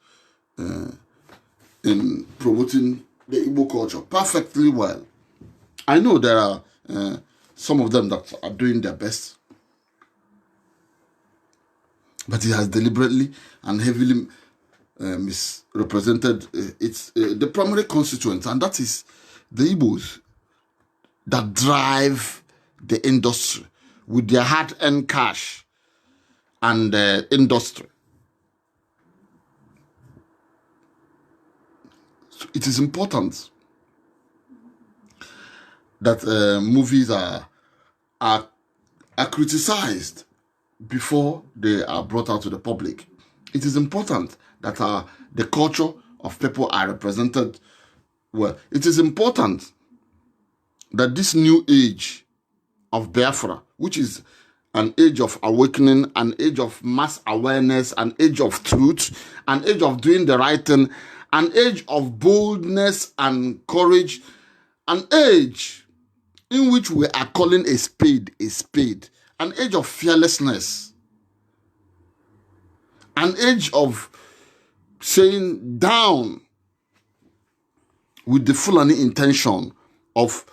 in promoting the Igbo culture perfectly well. I know there are some of them that are doing their best, but it has deliberately and heavily misrepresented the primary constituents, and that is the Igbos that drive the industry with their hard-earned cash and industry. So it is important that movies are criticized before they are brought out to the public. It is important that the culture of people are represented well. It is important that this new age of Biafra, which is an age of awakening, an age of mass awareness, an age of truth, an age of doing the right thing, an age of boldness and courage, an age in which we are calling a spade, an age of fearlessness, an age of saying down with the Fulani intention of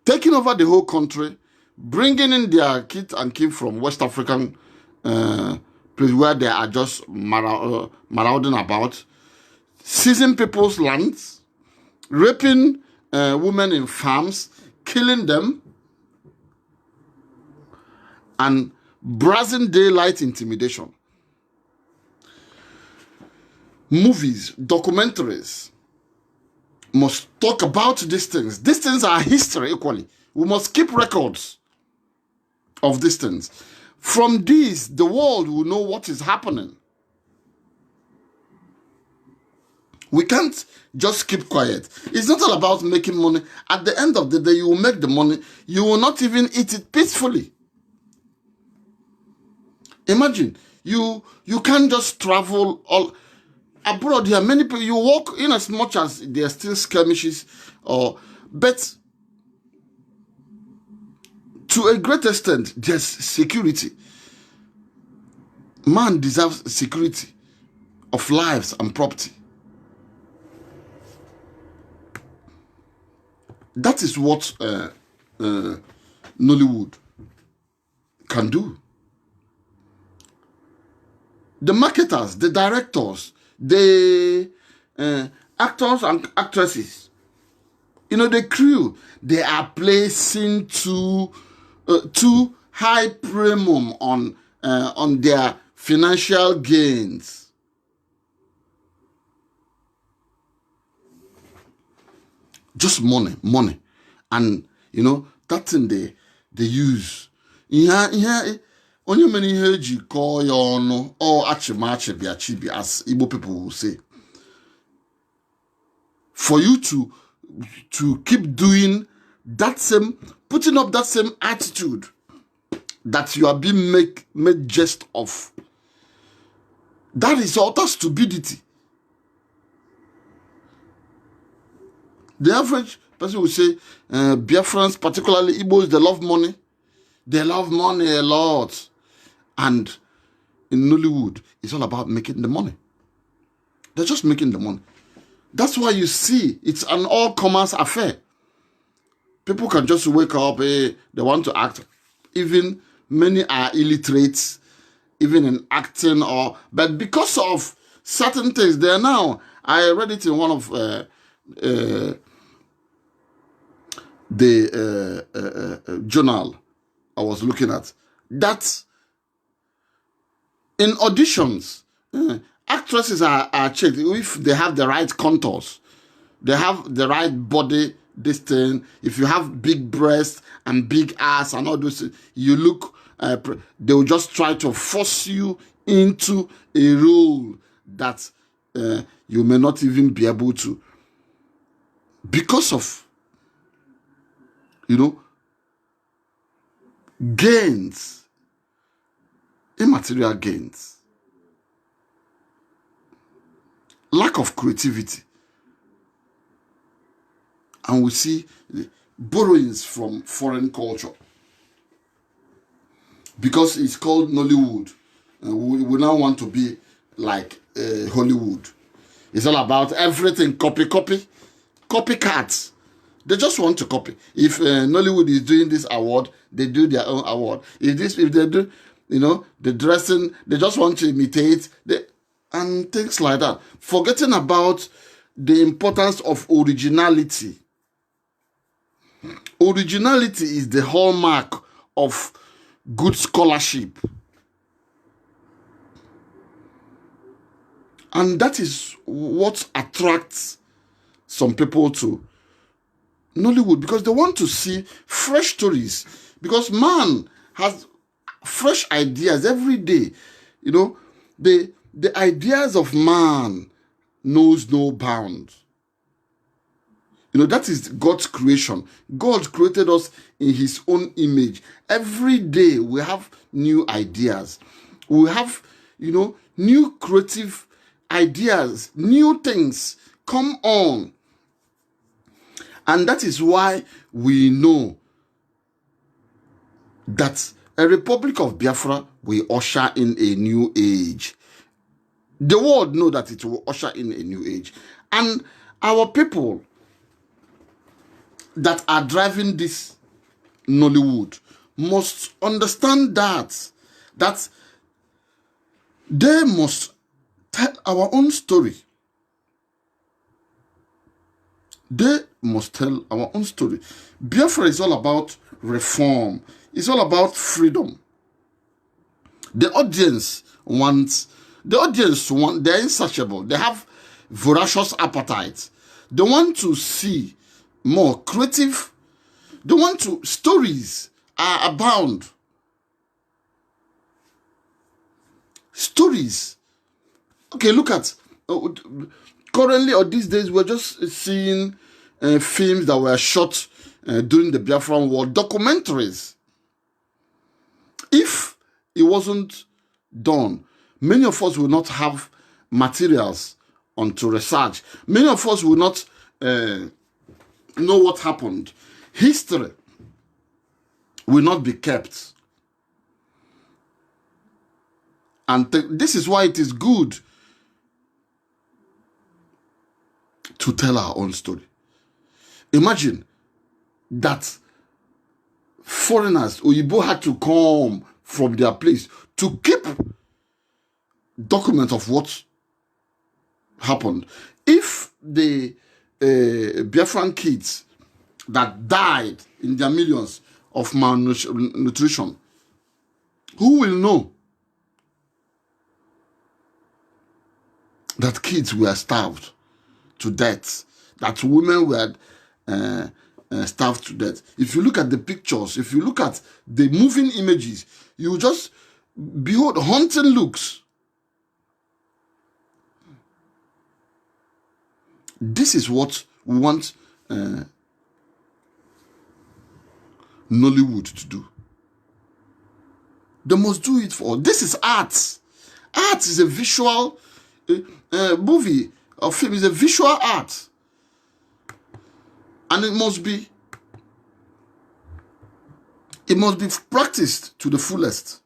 taking over the whole country, bringing in their kids and kin from West African place where they are just marauding about, seizing people's lands, raping women in farms, killing them, and brazen daylight intimidation. Movies, documentaries must talk about these things. These things are history equally. We must keep records of these things. From these, the world will know what is happening. We can't just keep quiet. It's not all about making money. At the end of the day, you will make the money. You will not even eat it peacefully. Imagine, you can't just travel all abroad. Here, many people, you walk in as much as there are still skirmishes, but to a great extent, there's security. Man deserves security of lives and property. That is what Nollywood can do. The marketers, the directors, the actors and actresses, the crew, they are placing too high premium on their financial gains. Just money, and that thing they use. onye many ihe ji call ya ọnụ or achimachi biachibi, as Igbo people will say. For you to keep doing that same, putting up that same attitude that you are being made jest of. That is utter stupidity. The average person will say, Biafrans, particularly Igbos, they love money. They love money a lot. And in Nollywood, it's all about making the money. They're just making the money. That's why you see it's an all-commerce affair. People can just wake up, they want to act. Even many are illiterate, even in acting, but because of certain things, they are now. I read it in one of the journal I was looking at, that in auditions, actresses are checked if they have the right contours, they have the right body, this thing. If you have big breasts and big ass and all those, you look, they will just try to force you into a role that you may not even be able to, because of, gains, immaterial gains, lack of creativity. And we see borrowings from foreign culture. Because it's called Nollywood, we now want to be like Hollywood. It's all about everything copycats. They just want to copy. If Nollywood is doing this award, they do their own award. If they do, the dressing, they just want to imitate, and things like that. Forgetting about the importance of originality. Originality is the hallmark of good scholarship. And that is what attracts some people to Nollywood, because they want to see fresh stories. Because man has fresh ideas every day. The ideas of man knows no bounds. That is God's creation. God created us in his own image. Every day we have new ideas. We have, new creative ideas, new things come on. And that is why we know that a Republic of Biafra will usher in a new age. The world know that it will usher in a new age. And our people that are driving this Nollywood must understand that they must tell our own story. They must tell our own story. Biafra is all about reform. It's all about freedom. The audience wants, they're insatiable. They have voracious appetite. They want to see more creative. They want to, stories are abound. Stories. Okay, look at, currently or these days, we're just seeing films that were shot during the Biafran War, documentaries. If it wasn't done, many of us will not have materials onto research. Many of us will not know what happened. History will not be kept. And this is why it is good to tell our own story. Imagine that foreigners, Oyibo, had to come from their place to keep documents of what happened. If the Biafran kids that died in their millions of malnutrition, who will know that kids were starved to death, that women were starved to death? If you look at the pictures, if you look at the moving images, you just behold, haunting looks. This is what we want Nollywood to do. They must do it for. This is art. Art is a visual movie or film is a visual art, and it must be practiced to the fullest.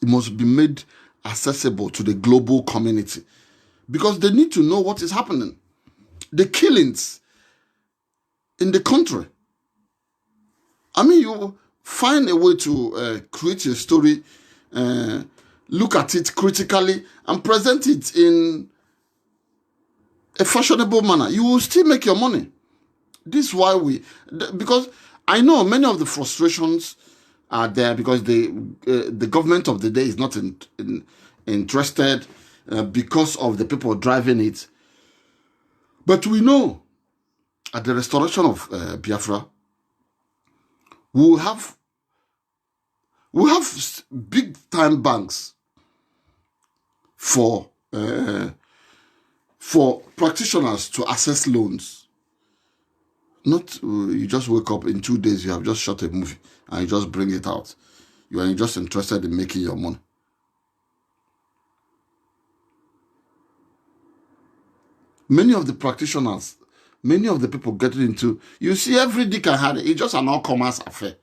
It must be made accessible to the global community because they need to know what is happening. The killings in the country. I mean, you find a way to create a story, look at it critically, and present it in a fashionable manner. You will still make your money. This is why because I know many of the frustrations are there because the government of the day is not interested because of the people driving it. But we know at the restoration of Biafra, we have big time banks for practitioners to access loans. Not you just wake up in 2 days, you have just shot a movie and you just bring it out. You are just interested in making your money. Many of the practitioners, many of the people getting into, you see every dick and harry, it's just an all-commerce affair.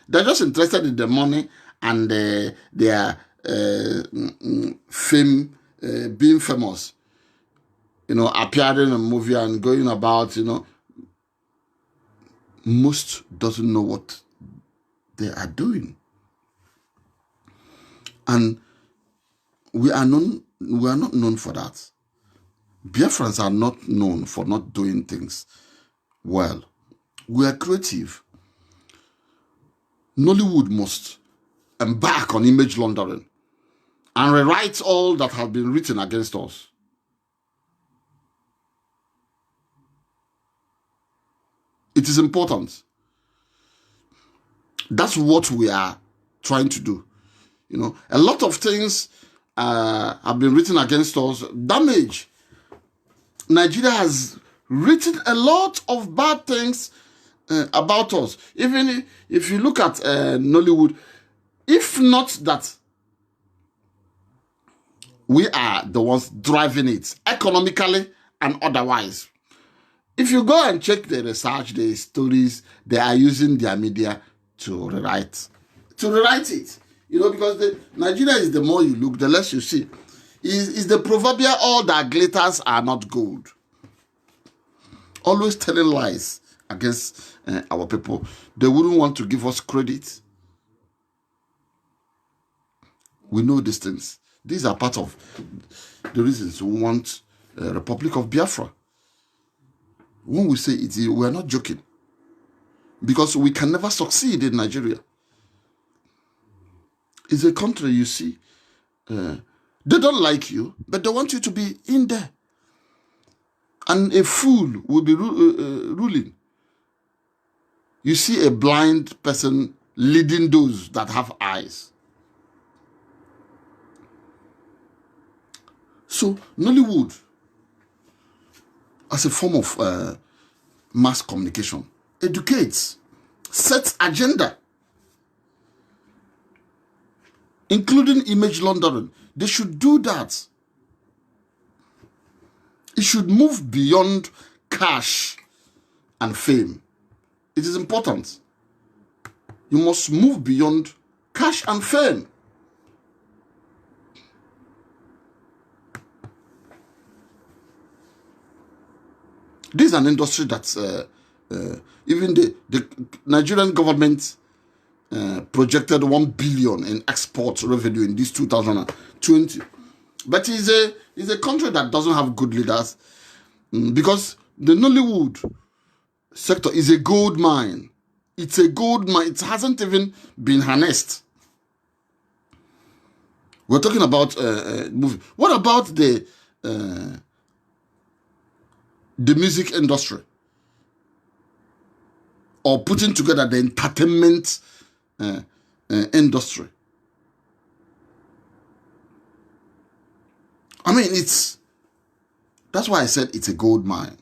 They're just interested in the money and their fame, being famous. You know, appearing in a movie and going about, you know. Most doesn't know what they are doing. And we are not known for that. Biafrans are not known for not doing things well. We are creative. Nollywood must embark on image laundering and rewrite all that has been written against us. It is important. That's what we are trying to do. You know, a lot of things have been written against us. Damage. Nigeria has written a lot of bad things about us. Even if you look at Nollywood, if not that we are the ones driving it economically and otherwise. If you go and check the research, the stories, they are using their media to rewrite it. You know, because Nigeria is the more you look, the less you see. Is the proverbial all that glitters are not gold. Always telling lies against our people. They wouldn't want to give us credit. We know these things. These are part of the reasons we want a Republic of Biafra. When we say it, we are not joking. Because we can never succeed in Nigeria. It's a country, you see, they don't like you, but they want you to be in there. And a fool will be ruling. You see a blind person leading those that have eyes. So, Nollywood, as a form of mass communication, educates, sets agenda, including image laundering. They should do that. It should move beyond cash and fame. It is important. You must move beyond cash and fame. This is an industry that's even the Nigerian government projected 1 billion in export revenue in this 2020. But it's a country that doesn't have good leaders because the Nollywood sector is a gold mine. It's a gold mine. It hasn't even been harnessed. We're talking about movie. What about the music industry? Or putting together the entertainment industry. I mean, that's why I said it's a gold mine.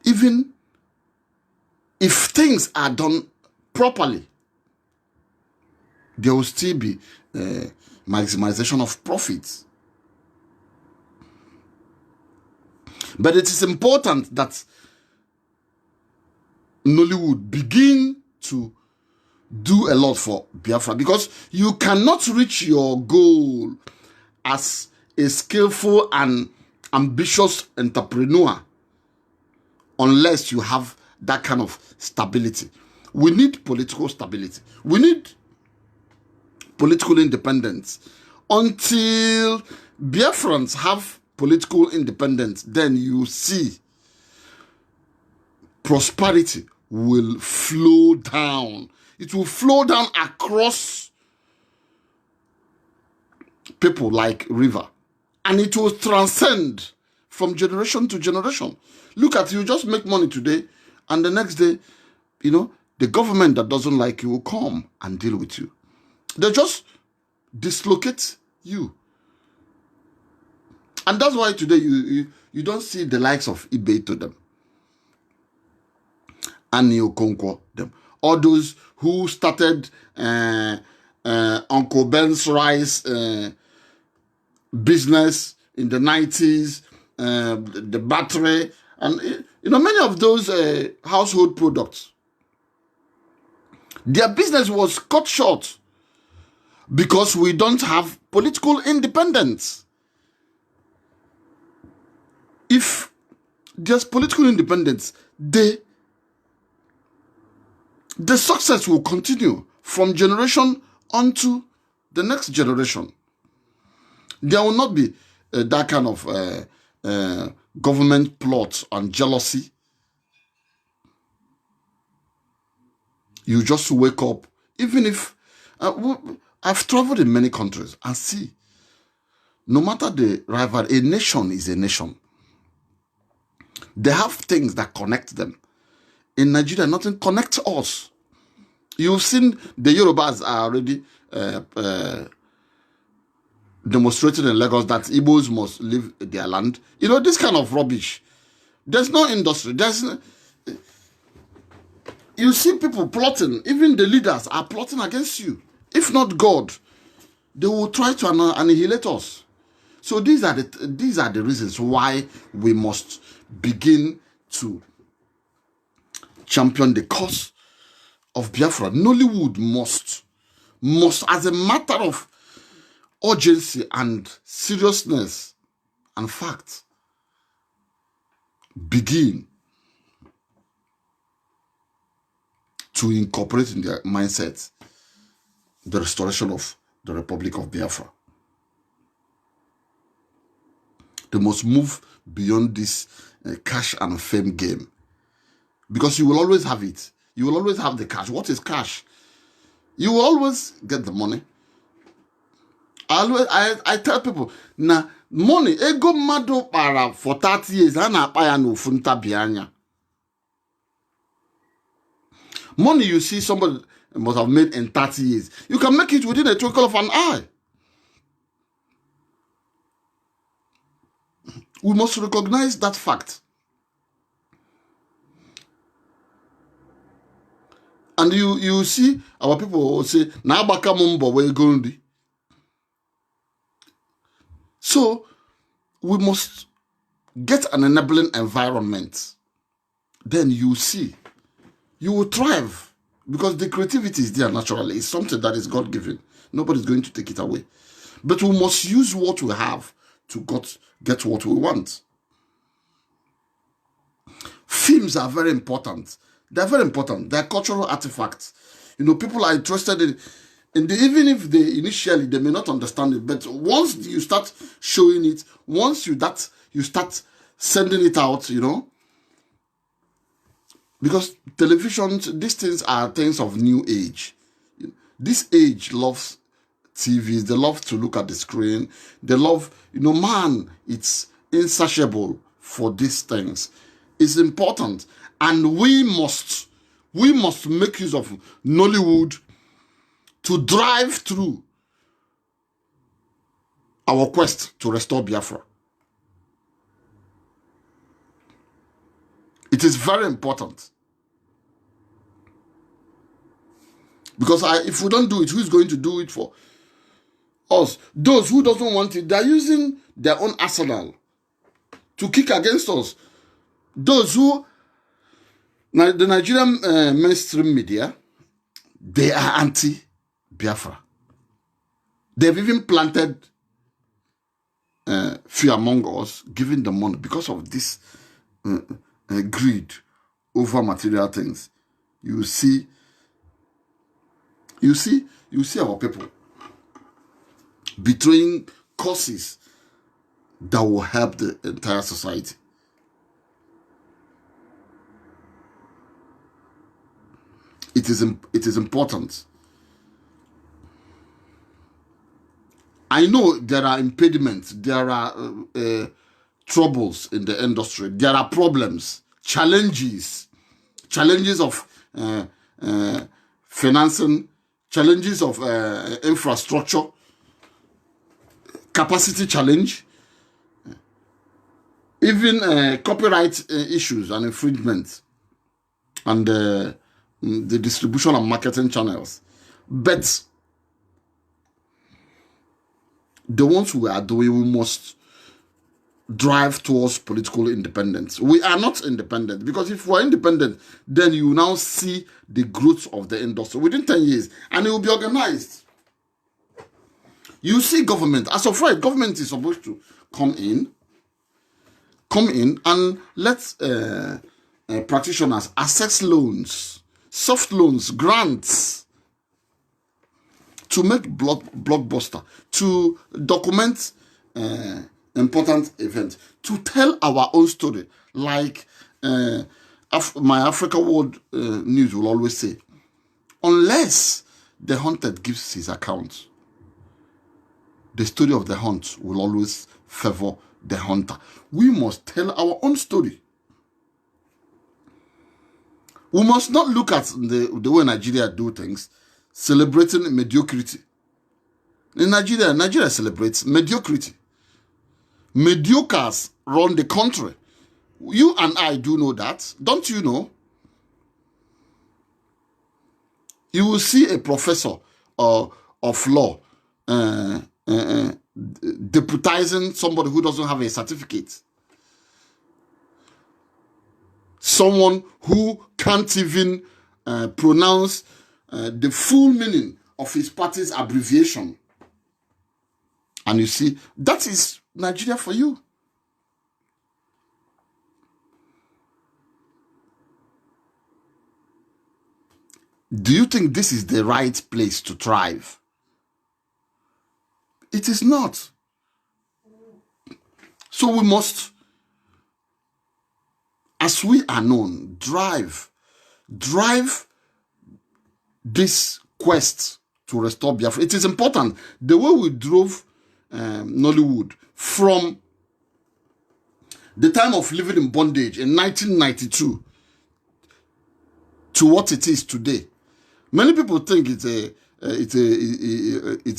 Even if things are done properly, there will still be maximization of profits. But it is important that Nollywood begin to do a lot for Biafra, because you cannot reach your goal as a skillful and ambitious entrepreneur unless you have that kind of stability. We need political stability. We need political independence. Until Biafrans have political independence, then you see prosperity will flow down. It will flow down across people like river. And it will transcend from generation to generation. Look at you, just make money today, and the next day, the government that doesn't like you will come and deal with you. They just dislocate you. And that's why today you don't see the likes of eBay to them. And Okonkwo them. All those who started Uncle Ben's rice business in the 90s, the battery, and many of those household products. Their business was cut short because we don't have political independence. If there's political independence, the success will continue from generation onto the next generation. There will not be that kind of government plot and jealousy. You just wake up, even if I've traveled in many countries and see, no matter the rival, a nation is a nation. They have things that connect them. In Nigeria, nothing connects us. You've seen the Yorubas are already demonstrating in Lagos that Igbos must leave their land. This kind of rubbish. There's no industry. You see people plotting. Even the leaders are plotting against you. If not God, they will try to annihilate us. So these are the reasons why we must begin to champion the cause of Biafra. Nollywood must, as a matter of urgency and seriousness and fact, begin to incorporate in their mindset the restoration of the Republic of Biafra. They must move beyond this cash and fame game, because you will always have it. You will always have the cash. What is cash? You will always get the money. I tell people, money, ego mado para for 30 years, no funta bianya. Money you see somebody must have made in 30 years. You can make it within a twinkle of an eye. We must recognize that fact. And you see our people will say, "Nabaka mumbo we gondi." So we must get an enabling environment. Then you see, you will thrive, because the creativity is there naturally. It's something that is God-given. Nobody's going to take it away. But we must use what we have to get what we want. Films are very important. They're very important. They're cultural artifacts. People are interested in the, even if initially they may not understand it, but once you start showing it, once you start sending it out, because televisions, these things are things of new age. This age loves TVs. They love to look at the screen. They love, man, it's insatiable for these things. is important, and we must make use of Nollywood to drive through our quest to restore Biafra. It is very important. Because if we don't do it, who's going to do it for us? Those who doesn't want it, they're using their own arsenal to kick against us. Those who, the Nigerian mainstream media, they are anti-Biafra. They've even planted fear among us, giving them money because of this greed over material things. You see our people betraying causes that will help the entire society. It is important. I know there are impediments, there are troubles in the industry, there are problems, challenges of financing, challenges of infrastructure, capacity challenge, even copyright issues and infringements, and the distribution and marketing channels. But the ones we are doing, we must drive towards political independence. We are not independent, because if we're independent, then you now see the growth of the industry within 10 years, and it will be organized. You see government, as of right, government is supposed to come in and let practitioners access loans, soft loans, grants, to make blockbuster, to document important events, to tell our own story. Like my Africa World News will always say, unless the hunted gives his account, the story of the hunt will always favor the hunter. We must tell our own story. We must not look at the way Nigeria do things, celebrating mediocrity. In Nigeria celebrates mediocrity. Mediocres run the country. You and I do know that. Don't you know? You will see a professor of law deputizing somebody who doesn't have a certificate. Someone who can't even pronounce the full meaning of his party's abbreviation. And you see, that is Nigeria for you. Do you think this is the right place to thrive? It is not. So we must, as we are known, drive this quest to restore Biafra. It is important. The way we drove Nollywood from the time of living in bondage in 1992 to what it is today. Many people think it's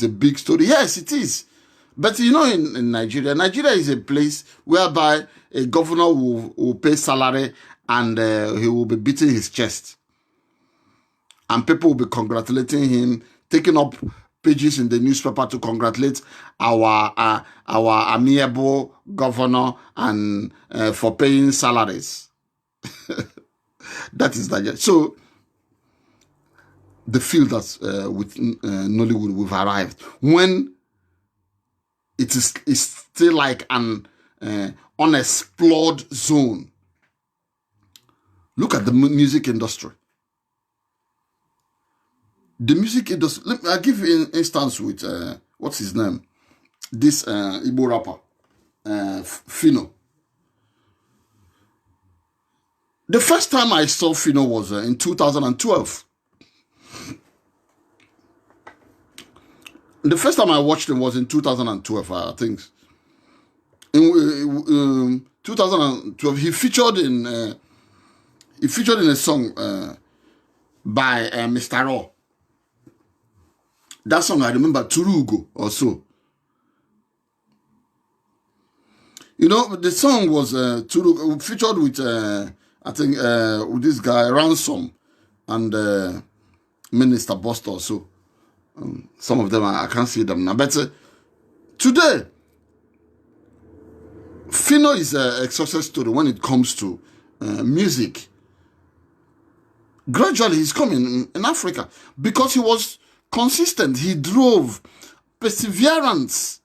a big story. Yes, it is. But you know, in Nigeria is a place whereby a governor will pay salary and he will be beating his chest. And people will be congratulating him, taking up pages in the newspaper to congratulate our amiable governor and for paying salaries. That is Nigeria. So the field that with Nollywood we've arrived, when it is still like an unexplored zone. Look at the music industry. The music industry. I'll give you an instance with what's his name? This Igbo rapper, Fino. The first time I saw Fino was in 2012. The first time I watched him was in 2012, I think. 2012, he featured in a song by Mr. Raw. That song I remember, Turugo or so. You know, the song was Turugo featured with I think with this guy Ransom and Minister Buster or so. Some of them I can't see them now, but today Fino is a success story when it comes to music. Gradually, he's coming in Africa because he was consistent. He drove perseverance.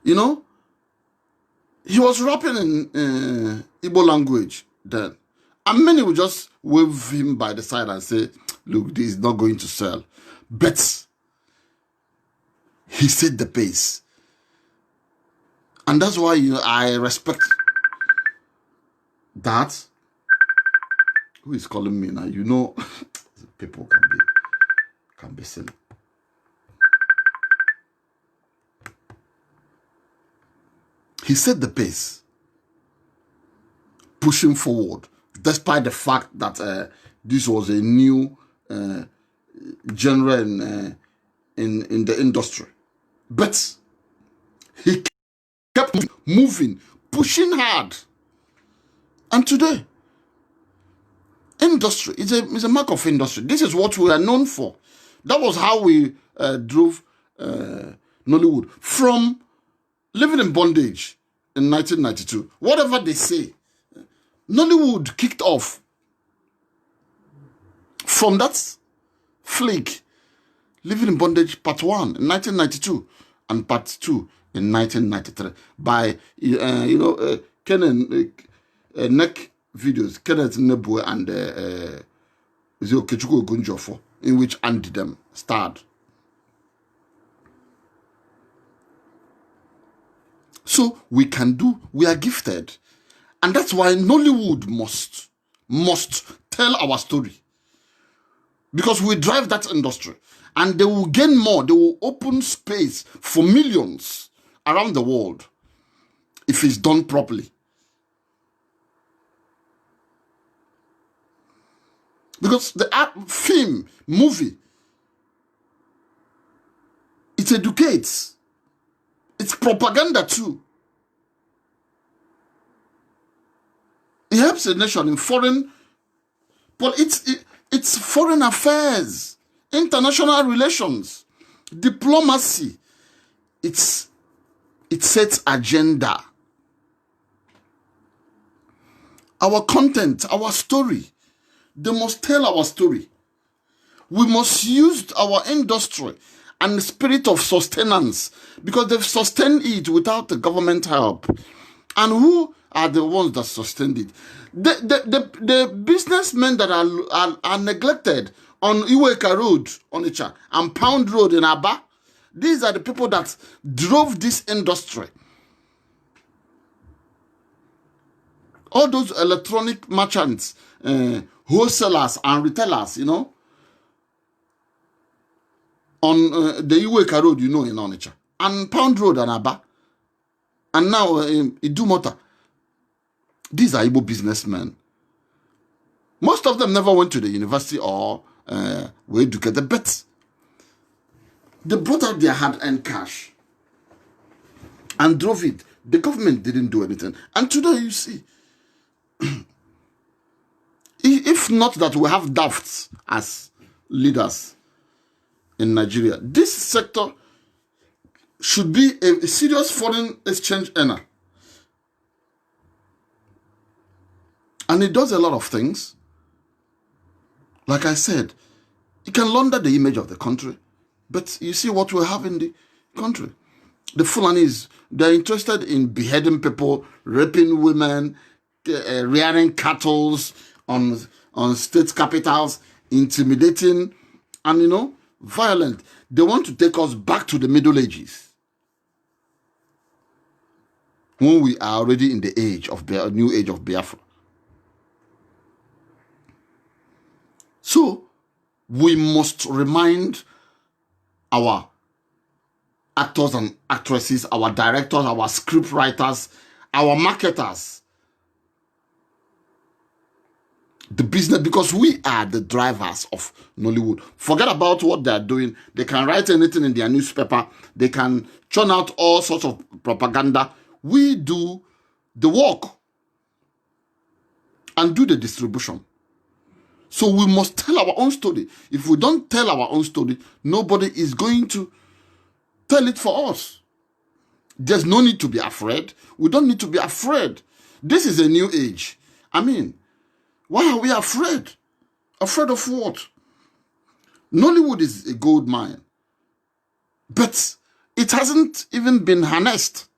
You know, he was rapping in Igbo language then. And many would just wave him by the side and say, look, this is not going to sell. But he set the pace. And that's why I respect that. Who is calling me now? You know, people can be silly. He set the pace, pushing forward, despite the fact that this was a new genre in the industry. But he kept moving, pushing hard. And today, industry is a mark of industry. This is what we are known for. That was how we drove Nollywood from living in bondage in 1992. Whatever they say, Nollywood kicked off from that flick, Living in Bondage Part 1 in 1992 and Part 2 in 1993 by, Neck Videos, Kenneth Nebue and Ukachukwu Okorie, in which Andy them starred. So we are gifted. And that's why Nollywood must tell our story. Because we drive that industry. And they will gain more. They will open space for millions around the world if it's done properly. Because the art, film, movie, it educates. It's propaganda too. It helps a nation in foreign, but it's foreign affairs, international relations, diplomacy. It sets agenda. Our content, our story, they must tell our story. We must use our industry and the spirit of sustenance because they've sustained it without the government help. And who are the ones that sustained it? The businessmen that are neglected on Iweka Road, Onitsha, and Pound Road in Aba, these are the people that drove this industry. All those electronic merchants, wholesalers and retailers, on the Iweka Road, in Onitsha, and Pound Road and Aba, and now Idumota. These are Igbo businessmen. Most of them never went to the university or were educated, but they brought out their hard-earned cash and drove it. The government didn't do anything. And today, you see, if not that we have dafts as leaders in Nigeria, this sector should be a serious foreign exchange earner. And it does a lot of things. Like I said, it can launder the image of the country. But you see what we have in the country. The Fulanis, they're interested in beheading people, raping women, rearing cattle on state capitals, intimidating, and, violent. They want to take us back to the Middle Ages, when we are already in the new age of Biafra. So, we must remind our actors and actresses, our directors, our script writers, our marketers, the business, because we are the drivers of Nollywood. Forget about what they are doing. They can write anything in their newspaper. They can churn out all sorts of propaganda. We do the work and do the distribution. So we must tell our own story. If we don't tell our own story, nobody is going to tell it for us. There's no need to be afraid. We don't need to be afraid. This is a new age. I mean, why are we afraid? Afraid of what? Nollywood is a gold mine. But it hasn't even been harnessed.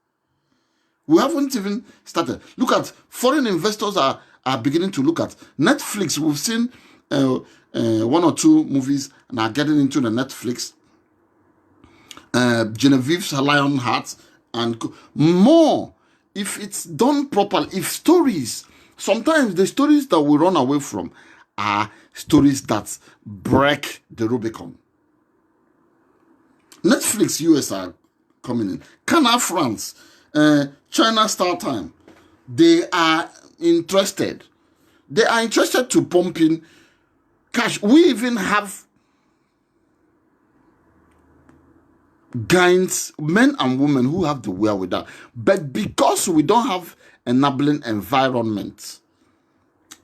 We haven't even started. Look at, foreign investors are beginning to look at. Netflix, we've seen one or two movies and are getting into the Netflix. Genevieve's Lionheart and more. If it's done properly, if stories, sometimes the stories that we run away from are stories that break the Rubicon. Netflix US are coming in. Canal France, China Star Time, they are interested. They are interested to pump in cash. We even have guys, men and women who have the wherewithal. But because we don't have enabling environment,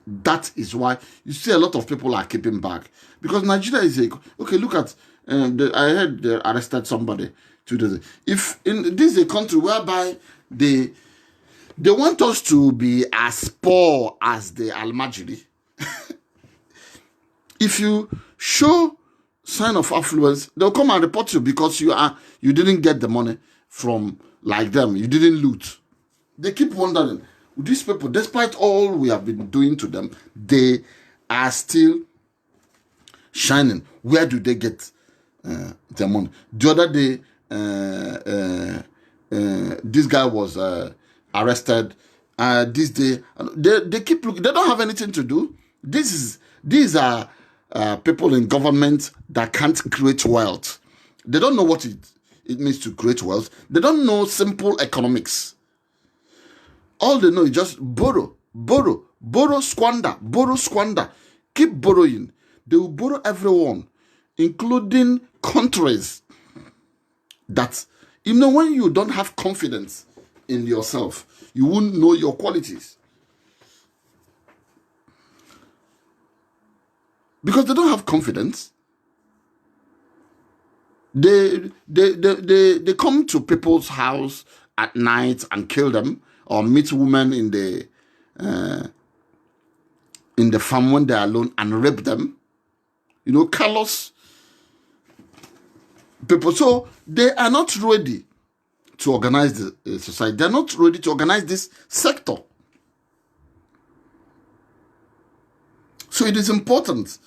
that is why you see a lot of people are keeping back. Because Nigeria is okay, look at, I heard they arrested somebody 2 days ago. If in this is a country whereby they want us to be as poor as the Almajiri. If you show sign of affluence, they'll come and report you because you didn't get the money from like them. You didn't loot. They keep wondering, these people, despite all we have been doing to them, they are still shining. Where do they get their money? The other day, this guy was arrested. This day, they keep looking. They don't have anything to do. These are people in government that can't create wealth. They don't know what it means to create wealth. They don't know simple economics. All they know is just borrow, squander. Keep borrowing. They will borrow everyone, including countries that, when you don't have confidence in yourself, you won't know your qualities. Because they don't have confidence. They come to people's house at night and kill them, or meet women in the farm when they're alone and rape them. Callous people. So they are not ready to organize the society. They're not ready to organize this sector. So it is important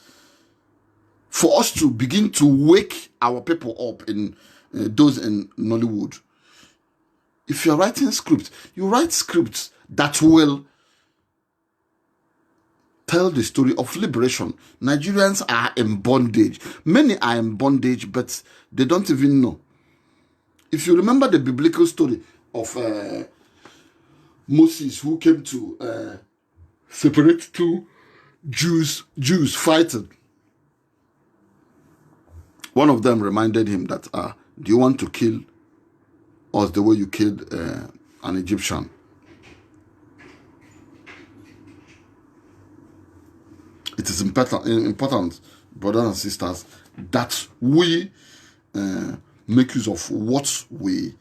for us to begin to wake our people up, in those in Nollywood. If you're writing scripts, you write scripts that will tell the story of liberation. Nigerians are in bondage. Many are in bondage, but they don't even know. If you remember the biblical story of Moses, who came to separate two Jews fighting. One of them reminded him that, do you want to kill us the way you killed an Egyptian? It is important, brothers and sisters, that we make use of what we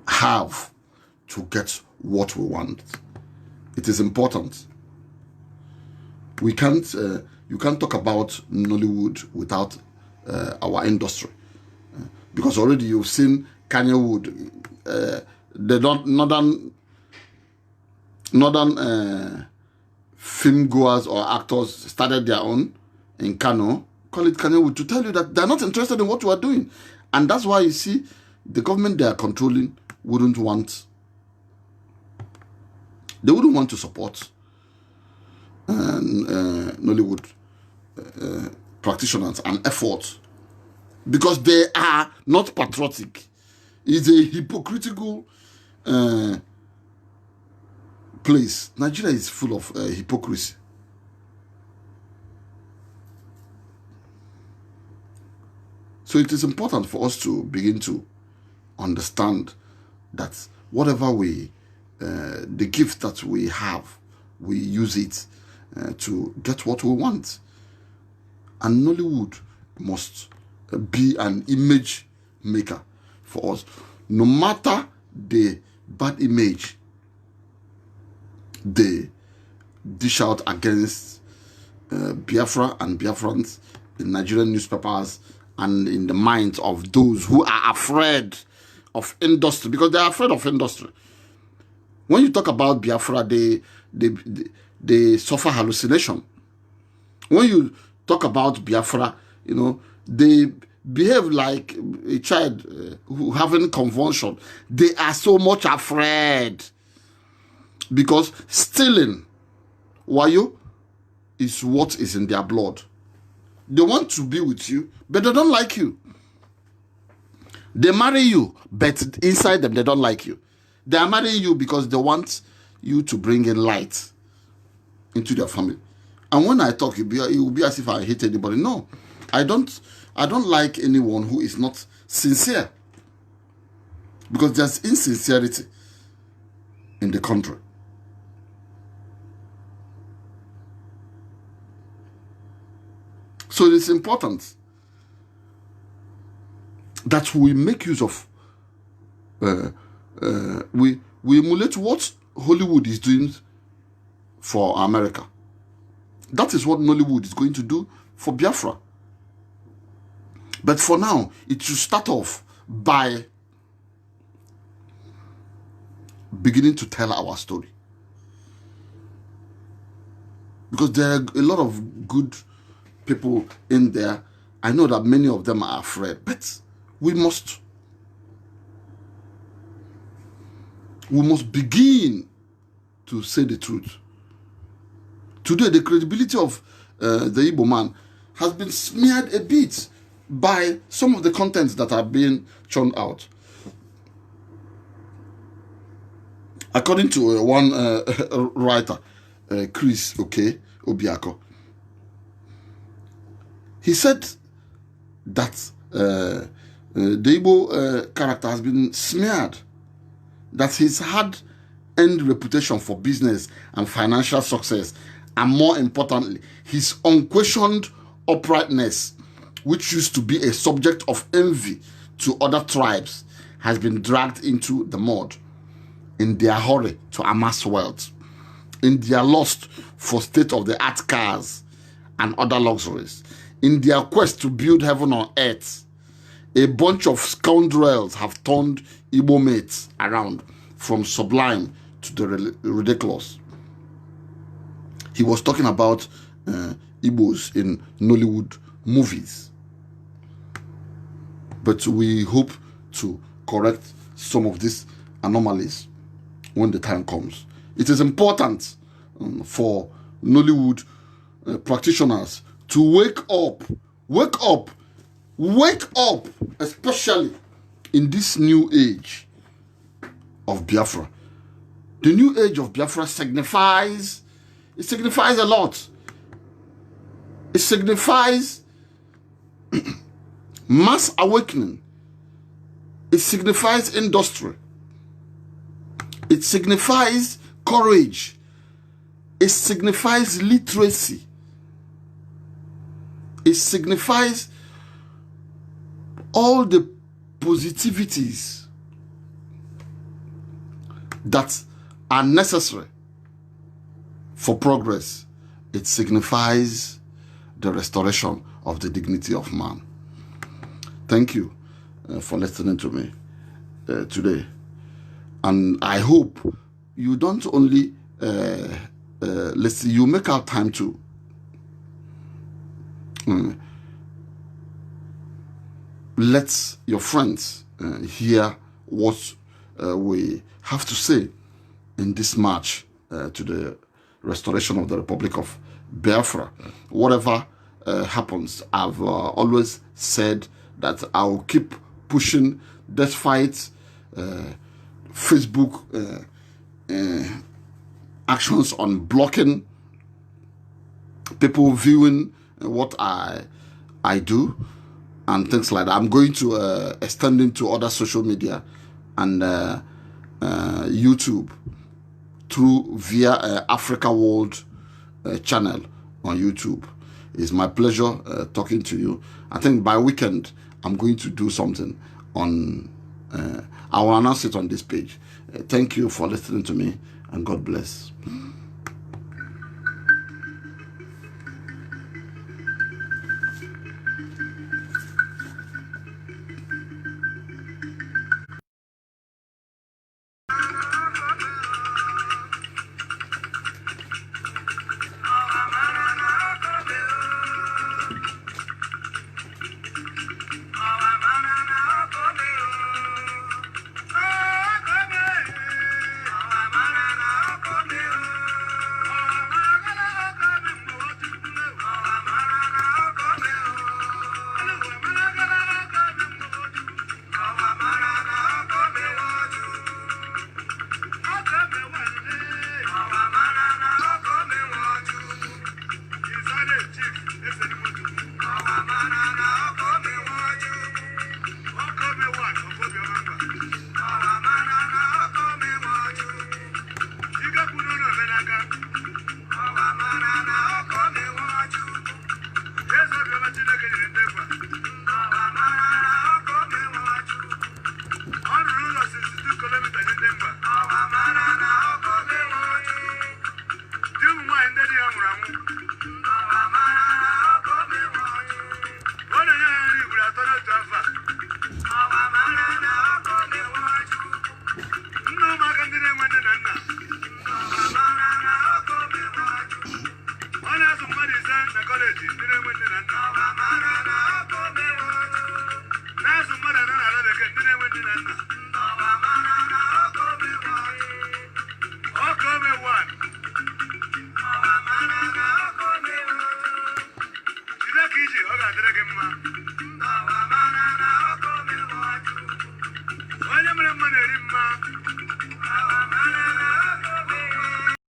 have to get what we want. It is important. We can't. You can't talk about Nollywood without our industry, because already you've seen Kanye Wood, the northern film goers or actors started their own in Kano. Call it Kanye Wood, to tell you that they're not interested in what we are doing, and that's why you see the government they are controlling wouldn't want to support Nollywood practitioners and efforts, because they are not patriotic. It's a hypocritical place. Nigeria is full of hypocrisy. So it is important for us to begin to understand that whatever the gift that we have, we use it to get what we want. And Nollywood must be an image maker for us. No matter the bad image they dish out against Biafra and Biafrans in Nigerian newspapers and in the minds of those who are afraid of industry, because they are afraid of industry. When you talk about Biafra, they suffer hallucination. When you talk about Biafra, they behave like a child who having convulsion. They are so much afraid because stealing, wayo, is what is in their blood. They want to be with you, but they don't like you. They marry you, but inside them, they don't like you. They are marrying you because they want you to bring in light into their family. And when I talk, it will be as if I hate anybody. No, I don't like anyone who is not sincere. Because there's insincerity in the country. So it is important that we make use of, we emulate what Hollywood is doing for America. That is what Nollywood is going to do for Biafra. But for now, it should start off by beginning to tell our story. Because there are a lot of good people in there. I know that many of them are afraid, but we must begin to say the truth. Today, the credibility of the Igbo man has been smeared a bit by some of the contents that are being churned out. According to one writer, Chris Obiako, he said that the Igbo character has been smeared, that his hard-earned reputation for business and financial success, and more importantly, his unquestioned uprightness, which used to be a subject of envy to other tribes, has been dragged into the mud in their hurry to amass wealth, in their lust for state-of-the-art cars and other luxuries, in their quest to build heaven on earth. A bunch of scoundrels have turned Igbo mates around from sublime to the ridiculous. He was talking about Igbos in Nollywood movies. But we hope to correct some of these anomalies when the time comes. It is important for Nollywood practitioners to wake up, especially in this new age of Biafra. The new age of Biafra signifies a lot. It signifies mass awakening. It signifies industry. It signifies courage. It signifies literacy. It signifies all the positivities that are necessary for progress. It signifies the restoration of the dignity of man. Thank you for listening to me today. And I hope you don't only listen, you make our time to let your friends hear what we have to say in this march to the restoration of the Republic of Biafra. Whatever happens, I've always said that I'll keep pushing this fight Facebook actions on blocking people viewing what I do and things like that. I'm going to extend into other social media and YouTube via Africa World channel on YouTube. It's my pleasure talking to you. I think by weekend I'm going to do something on. I will announce it on this page. Thank you for listening to me, and God bless. Easy, I got to get